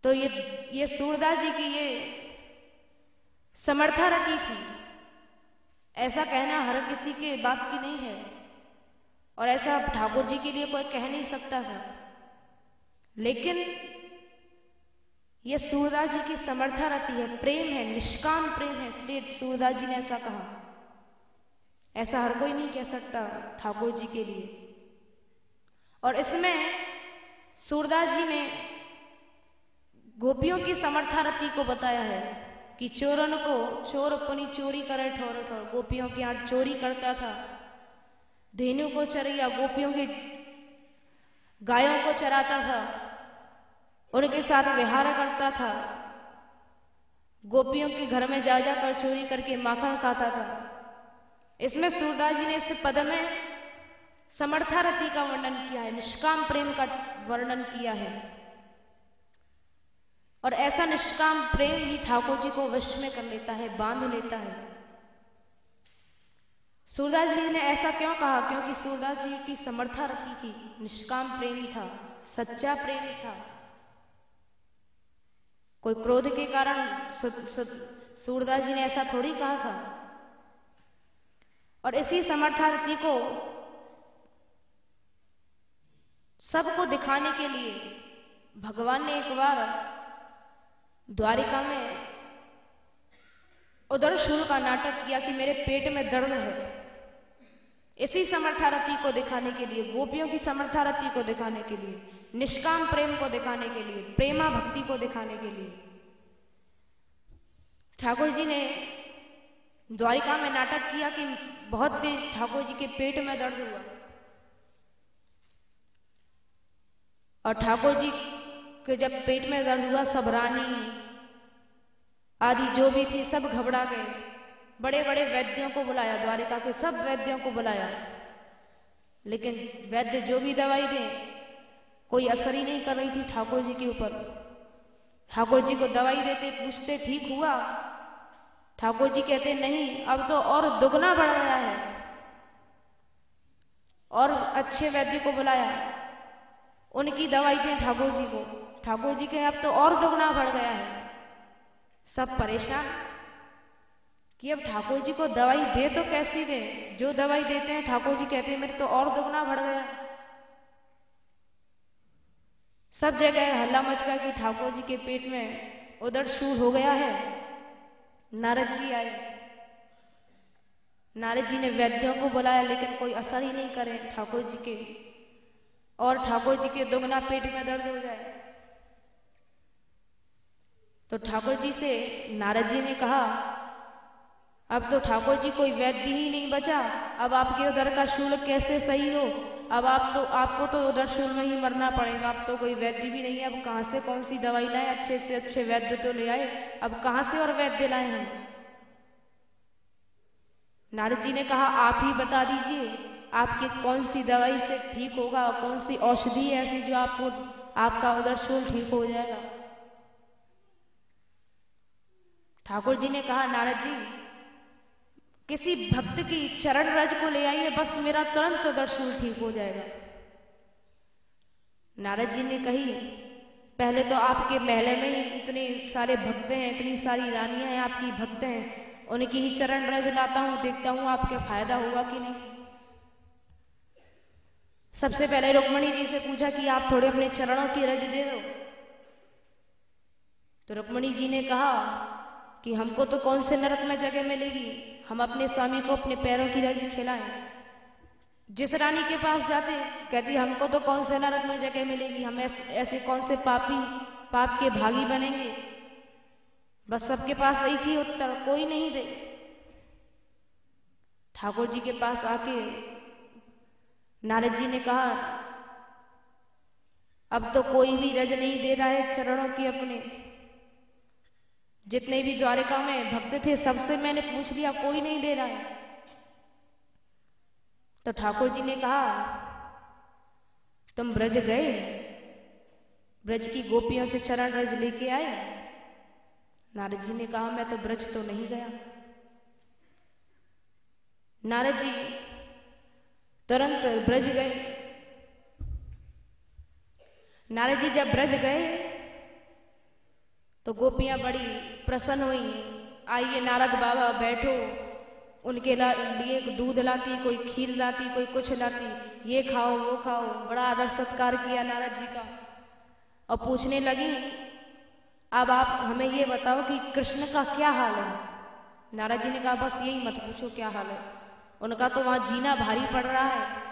तो ये सूरदास जी की ये समर्था रखी थी। ऐसा कहना हर किसी के बात की नहीं है, और ऐसा ठाकुर जी के लिए कोई कह नहीं सकता था। लेकिन ये सूरदास जी की समर्था रहती है, प्रेम है, निष्काम प्रेम है, इसलिए सूरदास जी ने ऐसा कहा। ऐसा हर कोई नहीं कह सकता ठाकुर जी के लिए। और इसमें सूरदास जी ने गोपियों की समर्थारती को बताया है कि चोरन को चोर पुनि चोरी करे ठौर ठौर। गोपियों के यहाँ चोरी करता था। धेनु को चरैया, गोपियों के गायों को चराता था, उनके साथ विहार करता था। गोपियों के घर में जा जाकर चोरी करके माखन खाता था। इसमें सूरदास जी ने इस पद में समर्थारती का वर्णन किया है, निष्काम प्रेम का वर्णन किया है। और ऐसा निष्काम प्रेम ही ठाकुर जी को वश में कर लेता है, बांध लेता है। सूरदास जी ने ऐसा क्यों कहा? क्योंकि सूरदास जी की समर्थारती थी, निष्काम प्रेम था, सच्चा प्रेम था। कोई क्रोध के कारण सूरदास जी ने ऐसा थोड़ी कहा था। और इसी समर्थारती को सबको दिखाने के लिए भगवान ने एक बार द्वारिका में उदर शूल का नाटक किया कि मेरे पेट में दर्द है। इसी समर्थारती को दिखाने के लिए, गोपियों की समर्थारती को दिखाने के लिए, निष्काम प्रेम को दिखाने के लिए, प्रेमा भक्ति को दिखाने के लिए ठाकुर जी ने द्वारिका में नाटक किया कि बहुत तेज ठाकुर जी के पेट में दर्द हुआ। और ठाकुर जी के जब पेट में दर्द हुआ, सब रानी आदि जो भी थी सब घबरा गए। बड़े बड़े वैद्यों को बुलाया, द्वारिका के सब वैद्यों को बुलाया, लेकिन वैद्य जो भी दवाई दें कोई असर ही नहीं कर रही थी ठाकुर जी के ऊपर। ठाकुर जी को दवाई देते, पूछते ठीक हुआ? ठाकुर जी कहते नहीं, अब तो और दुगना बढ़ गया है। और अच्छे वैद्य को बुलाया, उनकी दवाई दें ठाकुर जी को। ठाकुर जी के अब तो और दुगना बढ़ गया है। सब परेशान कि अब ठाकुर जी को दवाई दे तो कैसी दे? जो दवाई देते हैं ठाकुर जी कहते हैं मेरे तो और दुगना बढ़ गया। सब जगह हल्ला मच गया कि ठाकुर जी के पेट में उदर शूल हो गया है। नारद जी आए, नारद जी ने वैद्यों को बुलाया, लेकिन कोई असर ही नहीं करे ठाकुर जी के, और ठाकुर जी के दुगना पेट में दर्द हो जाए। तो ठाकुर जी से नारद जी ने कहा अब तो ठाकुर जी कोई वैद्य ही नहीं बचा, अब आपके उधर का शूल कैसे सही हो? अब आपको तो उधर शूल में ही मरना पड़ेगा। अब तो कोई वैद्य भी नहीं है, अब कहाँ से कौन सी दवाई लाएं? अच्छे से अच्छे वैद्य तो ले आए, अब कहाँ से और वैद्य लाएं हम? नारद जी ने कहा आप ही बता दीजिए आपकी कौन सी दवाई से ठीक होगा, कौन सी औषधि है ऐसी जो आपका उधर शूल ठीक हो जाएगा। ठाकुर जी ने कहा नारद जी किसी भक्त की चरण रज को ले आइए, बस मेरा तुरंत उधर शूल ठीक हो जाएगा। नारद जी ने कही पहले तो आपके महल में ही इतने सारे भक्त हैं, इतनी सारी रानियां हैं आपकी भक्त हैं, उनकी ही चरण रज लाता हूं, देखता हूं आपके फायदा होगा कि नहीं। सबसे पहले रुक्मणी जी से पूछा कि आप थोड़े अपने चरणों की रज दे दो। तो रुक्मणी जी ने कहा कि हमको तो कौन से नरक में जगह मिलेगी, हम अपने स्वामी को अपने पैरों की रज खिलाएं। जिस रानी के पास जाते कहती हमको तो कौन से नरक में जगह मिलेगी, हम ऐसे कौन से पाप के भागी बनेंगे। बस सबके पास एक ही उत्तर, कोई नहीं दे। ठाकुर जी के पास आके नारद जी ने कहा अब तो कोई भी रज नहीं दे रहा है चरणों की अपने। जितने भी द्वारिका में भक्त थे सबसे मैंने पूछ लिया, कोई नहीं दे रहा है। तो ठाकुर जी ने कहा तुम ब्रज गए, ब्रज की गोपियों से चरण रज लेके आए? नारद जी ने कहा मैं तो ब्रज तो नहीं गया। नारद जी तुरंत ब्रज गए। नारद जी जब ब्रज गए तो गोपियां बड़ी प्रसन्न हुई, आइए नारद बाबा बैठो। उनके लिए दूध लाती, कोई खीर लाती, कोई कुछ लाती, ये खाओ वो खाओ। बड़ा आदर सत्कार किया नारद जी का और पूछने लगी अब आप हमें ये बताओ कि कृष्ण का क्या हाल है। नारद जी ने कहा बस यही मत पूछो क्या हाल है, उनका तो वहां जीना भारी पड़ रहा है।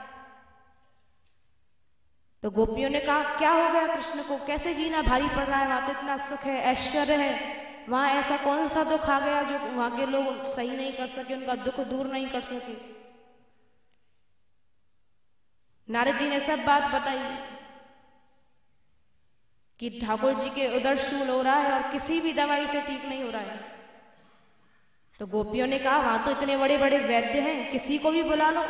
तो गोपियों ने कहा क्या हो गया कृष्ण को, कैसे जीना भारी पड़ रहा है, वहां तो इतना सुख है ऐश्वर्य है, वहां ऐसा कौन सा दुख आ गया जो वहां के लोग सही नहीं कर सके, उनका दुख दूर नहीं कर सके। नारद जी ने सब बात बताई कि ठाकुर जी के उदर शूल हो रहा है और किसी भी दवाई से ठीक नहीं हो रहा है। तो गोपियों ने कहा वहां तो इतने बड़े बड़े वैद्य हैं, किसी को भी बुला लो,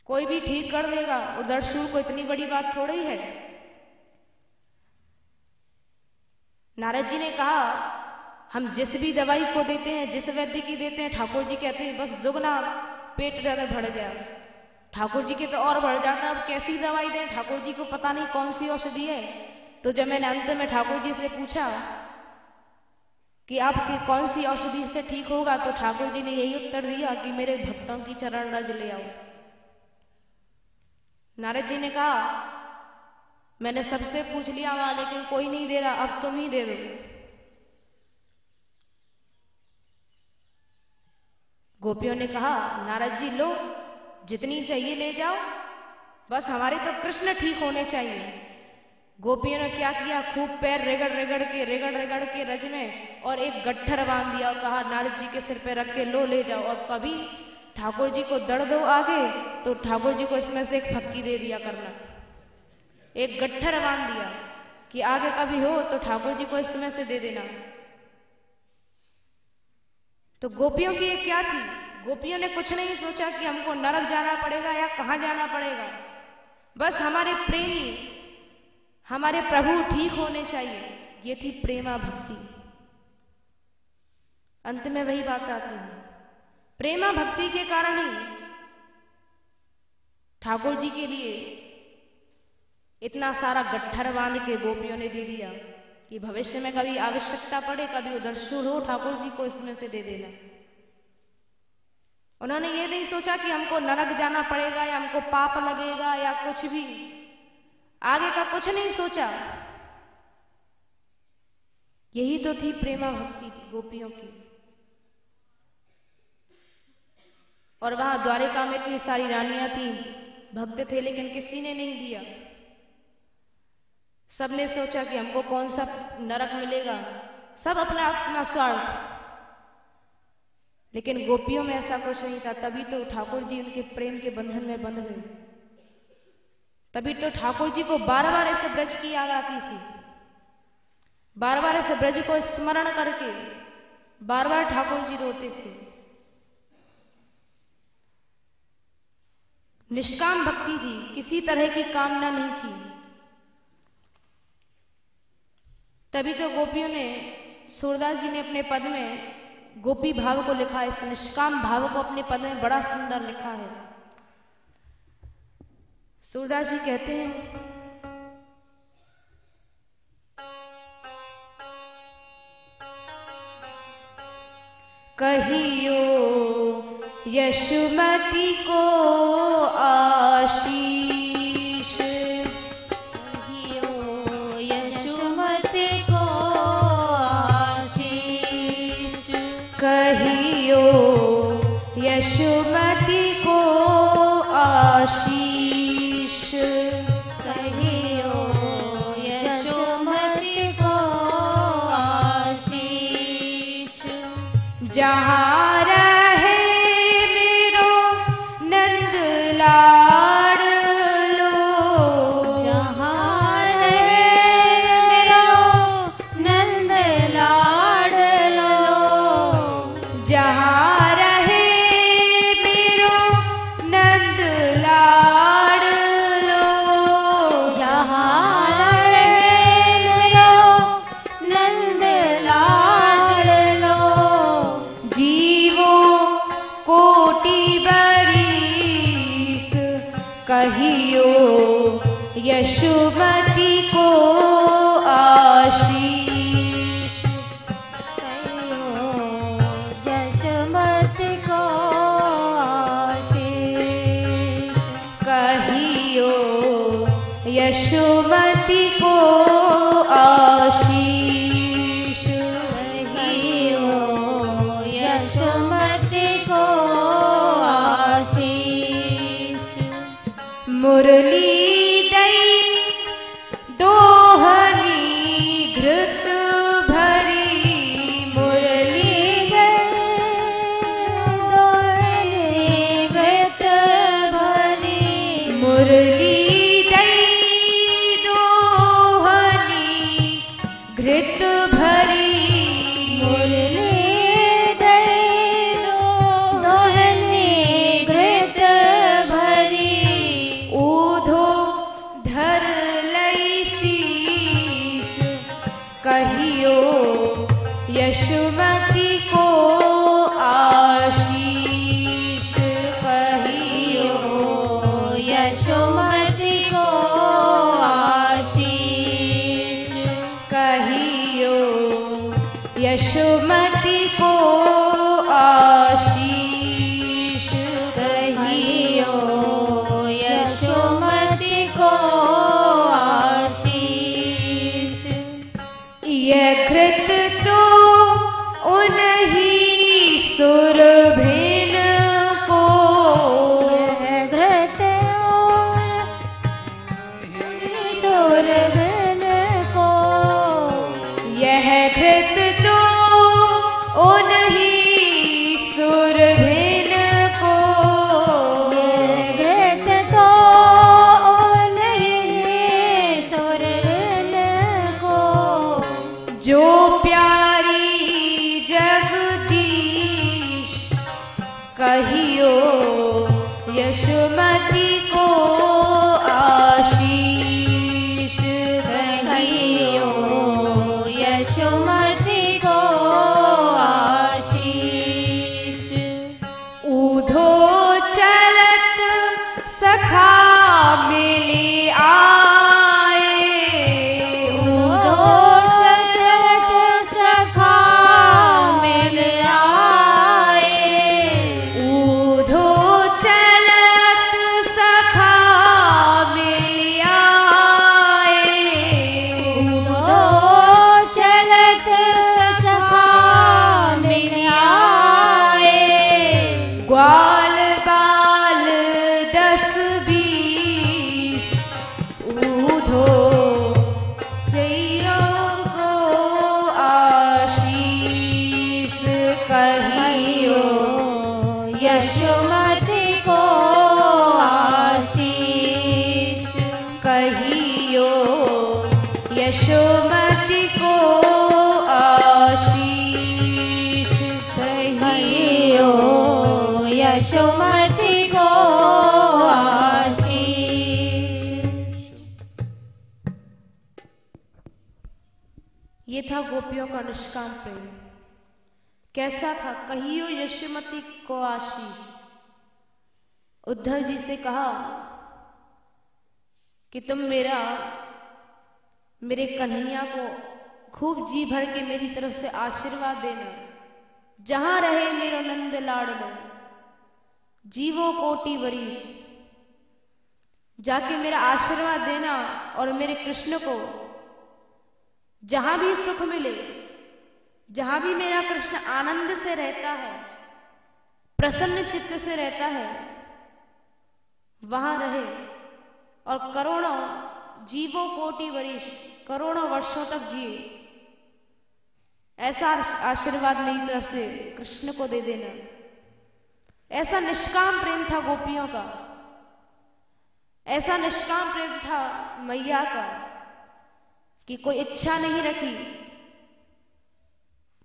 कोई भी ठीक कर देगा, उदर शूल को इतनी बड़ी बात थोड़ी है। नारद जी ने कहा हम जिस भी दवाई को देते हैं, जिस वैद्य की देते हैं, ठाकुर जी कहते हैं बस दुगना पेट दर्द बढ़ गया। ठाकुर जी के तो और बढ़ जाता, अब कैसी दवाई दें, ठाकुर जी को पता नहीं कौन सी औषधि है। तो जब मैंने अंत में ठाकुर जी से पूछा कि आपकी कौन सी औषधि से ठीक होगा, तो ठाकुर जी ने यही उत्तर दिया कि मेरे भक्तों की चरण रज ले आओ। नारद जी ने कहा मैंने सबसे पूछ लिया वहां लेकिन कोई नहीं दे रहा, अब तुम ही दे दो। गोपियों ने कहा नारद जी लो जितनी चाहिए ले जाओ, बस हमारे तो कृष्ण ठीक होने चाहिए। गोपियों ने क्या किया, खूब पैर रगड़ रगड़ के रज में और एक गट्ठर बांध दिया और कहा नारद जी के सिर पे रख के लो ले जाओ, और कभी ठाकुर जी को दर्द हो आगे तो ठाकुर जी को इसमें से एक फक्की दे दिया करना। एक गट्ठर बांध दिया कि आगे कभी हो तो ठाकुर जी को इसमें से दे देना। तो गोपियों की ये क्या थी, गोपियों ने कुछ नहीं सोचा कि हमको नरक जाना पड़ेगा या कहां जाना पड़ेगा, बस हमारे प्रेमी हमारे प्रभु ठीक होने चाहिए। ये थी प्रेमा भक्ति। अंत में वही बात आती है, प्रेमा भक्ति के कारण ही ठाकुर जी के लिए इतना सारा गट्ठर बांध के गोपियों ने दे दिया कि भविष्य में कभी आवश्यकता पड़े, कभी उधर शूल हो, ठाकुर जी को इसमें से दे देना। उन्होंने ये नहीं सोचा कि हमको नरक जाना पड़ेगा या हमको पाप लगेगा या कुछ भी, आगे का कुछ नहीं सोचा। यही तो थी प्रेमा भक्ति गोपियों की। और वहां द्वारिका में इतनी सारी रानियां थी, भक्त थे, लेकिन किसी ने नहीं दिया। सबने सोचा कि हमको कौन सा नरक मिलेगा, सब अपना अपना स्वार्थ। लेकिन गोपियों में ऐसा कुछ नहीं था। तभी तो ठाकुर जी उनके प्रेम के बंधन में बंध गए। तभी तो ठाकुर जी को बार बार ऐसे ब्रज की याद आती थी। बार बार ऐसे ब्रज को स्मरण करके बार बार ठाकुर जी रोते थे। निष्काम भक्ति थी, किसी तरह की कामना नहीं थी। तभी तो गोपियों ने, सूरदास जी ने अपने पद में गोपी भाव को लिखा है। इस निष्काम भाव को अपने पद में बड़ा सुंदर लिखा है। सूरदास जी कहते हैं, कहियो यशुमती को आशीष, कहियो यशुमती को आशीष, कहियो यशुमती को आशीष, कहियो यशोमती को आशीष। जहाँ रहे मेरो नंद लाडलो, जहाँ रहे मेरो नंद लाडलो, जहाँ रहे मेरो नंद लाडलो, जहाँ रहे मेरो नंद लाडलो। जीवो कोटि बरिस कहियो यशुमती को आशीष, कहियो यशोमती को आशीष, कहियो यशुमती को आशीष, कहियो यशोमती को आशीष। मुरली दई दोहनी घृत भरी, मुरली घृत भरी, मुरली दई दोहनी घृत भरी, मुरली दई दोहनी घृत भरी। ऊधो धर लई शीस कहियो यशुमती को आशीष, कहियो यशोमती को आशीष, कहियो यशुमती को आशीष, कहियो यशोमती को आशीष। यह घृत तो उन्हीं सुरभिन को, घृत सुरभिन को, यह घृत तो उन्हीं सुरभिन को, घृत तो उन्हीं सुरभिन को। जो प्यारी जगदीश कहियो यशुमती को आशीष, कहियो यशोमती को आशीष। ऊधो चलत सखा मिले आए, ऊधो चलत सखा मिल आए, ऊधो चलत सखा मिल आए, ऊधो चलत सखा मिल आए। ग्वाल बाल 10-20 ऊधो गैरों को आशीष कहियो यशोमती को आशीष। ये था गोपियों का निष्काम प्रेम। कैसा था, कहियो यशोमती को आशीष। उद्धव जी से कहा कि तुम मेरे कन्हैया को खूब जी भर के मेरी तरफ से आशीर्वाद देना। जहां रहे मेरो नंद लाडलो, जीवो कोटि वरीश। जाके मेरा आशीर्वाद देना और मेरे कृष्ण को जहां भी सुख मिले, जहां भी मेरा कृष्ण आनंद से रहता है, प्रसन्न चित्त से रहता है, वहां रहे और करोड़ों जीवों कोटि वरीश, करोड़ों वर्षों तक जिए। ऐसा आशीर्वाद मेरी तरफ से कृष्ण को दे देना। ऐसा निष्काम प्रेम था गोपियों का, ऐसा निष्काम प्रेम था मैया का कि कोई इच्छा नहीं रखी,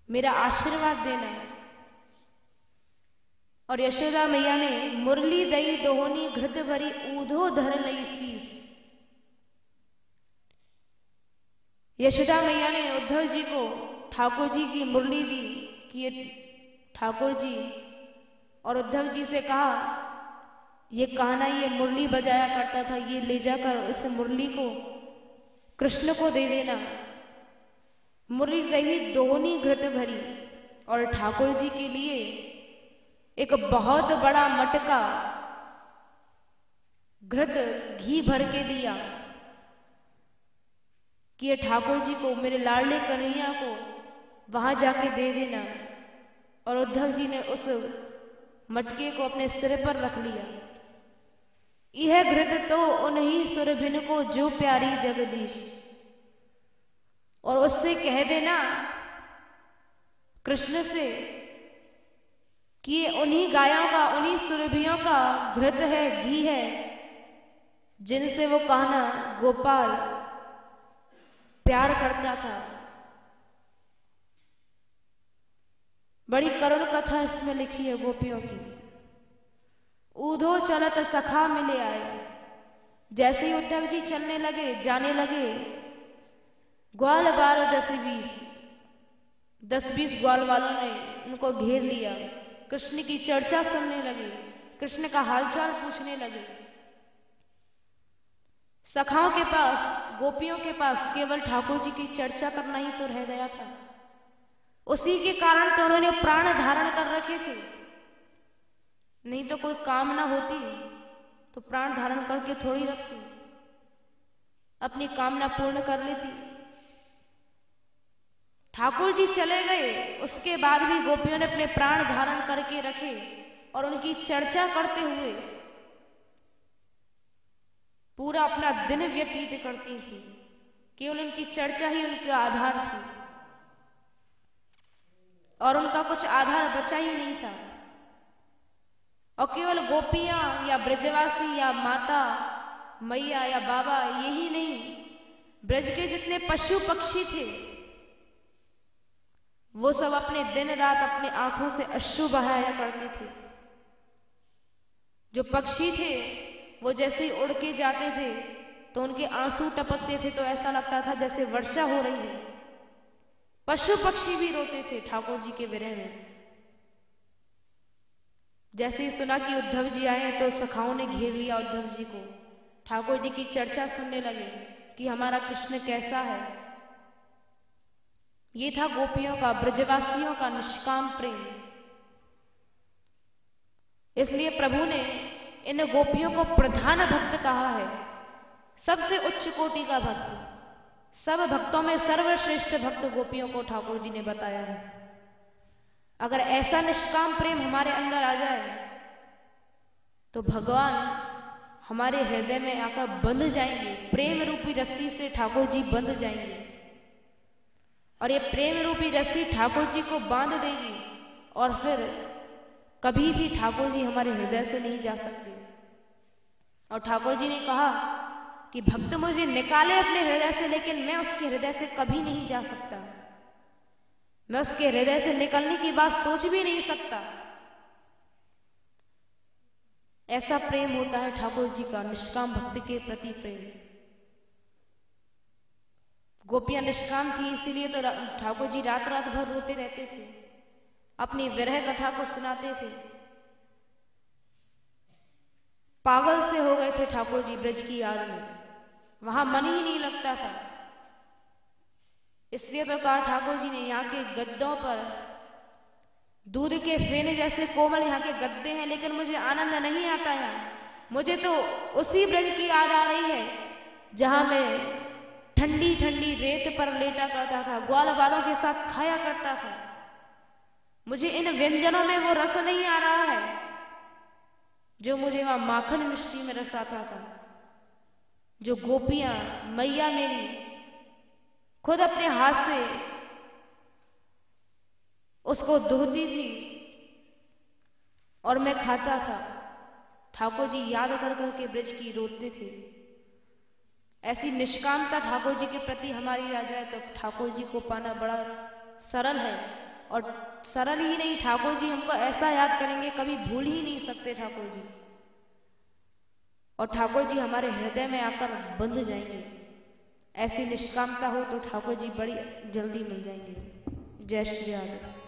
मेरा आशीर्वाद देना। और यशोदा मैया ने मुरली दई दोहनी घृत भरी ऊधो धर लई शीस। यशोदा मैया ने उद्धव जी को ठाकुर जी की मुरली दी कि ये ठाकुर जी, और उद्धव जी से कहा ये कान्हा ये मुरली बजाया करता था, ये ले जाकर इस मुरली को कृष्ण को दे देना। मुरली दही दोहनी घृत भरी, और ठाकुर जी के लिए एक बहुत बड़ा मटका घृत घी भर के दिया कि ये ठाकुर जी को, मेरे लाडले कन्हैया को वहां जाके दे देना। और उद्धव जी ने उस मटके को अपने सिर पर रख लिया। यह घृत तो उन्हीं सुरभिन को जो प्यारी जगदीश। और उससे कह देना कृष्ण से कि ये उन्हीं गायों का, उन्हीं सुरभियों का घृत है, घी है, जिनसे वो कान्हा गोपाल प्यार करता था। बड़ी करुण कथा इसमें लिखी है गोपियों की। ऊधो चलत सखा मिले आए। जैसे ही उद्धव जी चलने लगे, जाने लगे, ग्वाल बाल 10-20 ग्वाल वालों ने उनको घेर लिया। कृष्ण की चर्चा सुनने लगे, कृष्ण का हालचाल पूछने लगे। सखाओं के पास, गोपियों के पास केवल ठाकुर जी की चर्चा करना ही तो रह गया था। उसी के कारण तो उन्होंने प्राण धारण कर रखे थे। नहीं तो कोई कामना होती तो प्राण धारण करके थोड़ी रखती, अपनी कामना पूर्ण कर लेती। ठाकुर जी चले गए, उसके बाद भी गोपियों ने अपने प्राण धारण करके रखे और उनकी चर्चा करते हुए पूरा अपना दिन व्यतीत करती थी। केवल उनकी चर्चा ही उनका आधार थी और उनका कुछ आधार बचा ही नहीं था। और केवल गोपियां या ब्रजवासी या माता मैया या बाबा, यही नहीं, ब्रज के जितने पशु पक्षी थे वो सब अपने दिन रात अपने आंखों से अश्रु बहाया करते थे। जो पक्षी थे वो जैसे ही उड़ के जाते थे तो उनके आंसू टपकते थे, तो ऐसा लगता था जैसे वर्षा हो रही है। पशु पक्षी भी रोते थे ठाकुर जी के विरह में। जैसे ही सुना कि उद्धव जी आए तो सखाओं ने घेर लिया उद्धव जी को। ठाकुर जी की चर्चा सुनने लगे कि हमारा कृष्ण कैसा है। ये था गोपियों का, ब्रजवासियों का निष्काम प्रेम। इसलिए प्रभु ने इन गोपियों को प्रधान भक्त कहा है, सबसे उच्च कोटि का भक्त। सब भक्तों में सर्वश्रेष्ठ भक्त गोपियों को ठाकुर जी ने बताया है। अगर ऐसा निष्काम प्रेम हमारे अंदर आ जाए तो भगवान हमारे हृदय में आकर बंध जाएंगे। प्रेम रूपी रस्सी से ठाकुर जी बंध जाएंगे और ये प्रेम रूपी रस्सी ठाकुर जी को बांध देगी और फिर कभी भी ठाकुर जी हमारे हृदय से नहीं जा सकते। और ठाकुर जी ने कहा कि भक्त मुझे निकाले अपने हृदय से, लेकिन मैं उसके हृदय से कभी नहीं जा सकता। मैं उसके हृदय से निकलने की बात सोच भी नहीं सकता। ऐसा प्रेम होता है ठाकुर जी का, निष्काम भक्ति के प्रति प्रेम। गोपियां निष्काम थी, इसीलिए तो ठाकुर जी रात रात भर रोते रहते थे, अपनी विरह कथा को सुनाते थे। पागल से हो गए थे ठाकुर जी ब्रज की याद में, वहां मन ही नहीं लगता था। इसलिए तो कहा ठाकुर जी ने, यहाँ के गद्दों पर दूध के फेने जैसे कोमल यहाँ के गद्दे हैं, लेकिन मुझे आनंद नहीं आता है। मुझे तो उसी ब्रज की याद आ रही है जहां मैं ठंडी ठंडी रेत पर लेटा करता था, ग्वाल बालों के साथ खाया करता था। मुझे इन व्यंजनों में वो रस नहीं आ रहा है जो मुझे वहां माखन मिश्री में रस आता था, जो गोपियां मैया मेरी खुद अपने हाथ से उसको धोती थी और मैं खाता था। ठाकुर जी याद कर कर के ब्रज की रोते थे। ऐसी निष्कामता ठाकुर जी के प्रति हमारी आ जाए तो ठाकुर जी को पाना बड़ा सरल है। और सरल ही नहीं, ठाकुर जी हमको ऐसा याद करेंगे, कभी भूल ही नहीं सकते ठाकुर जी। और ठाकुर जी हमारे हृदय में आकर बंध जाएंगे। ऐसी निष्कामता हो तो ठाकुर जी बड़ी जल्दी मिल जाएंगे। जय श्री राधे।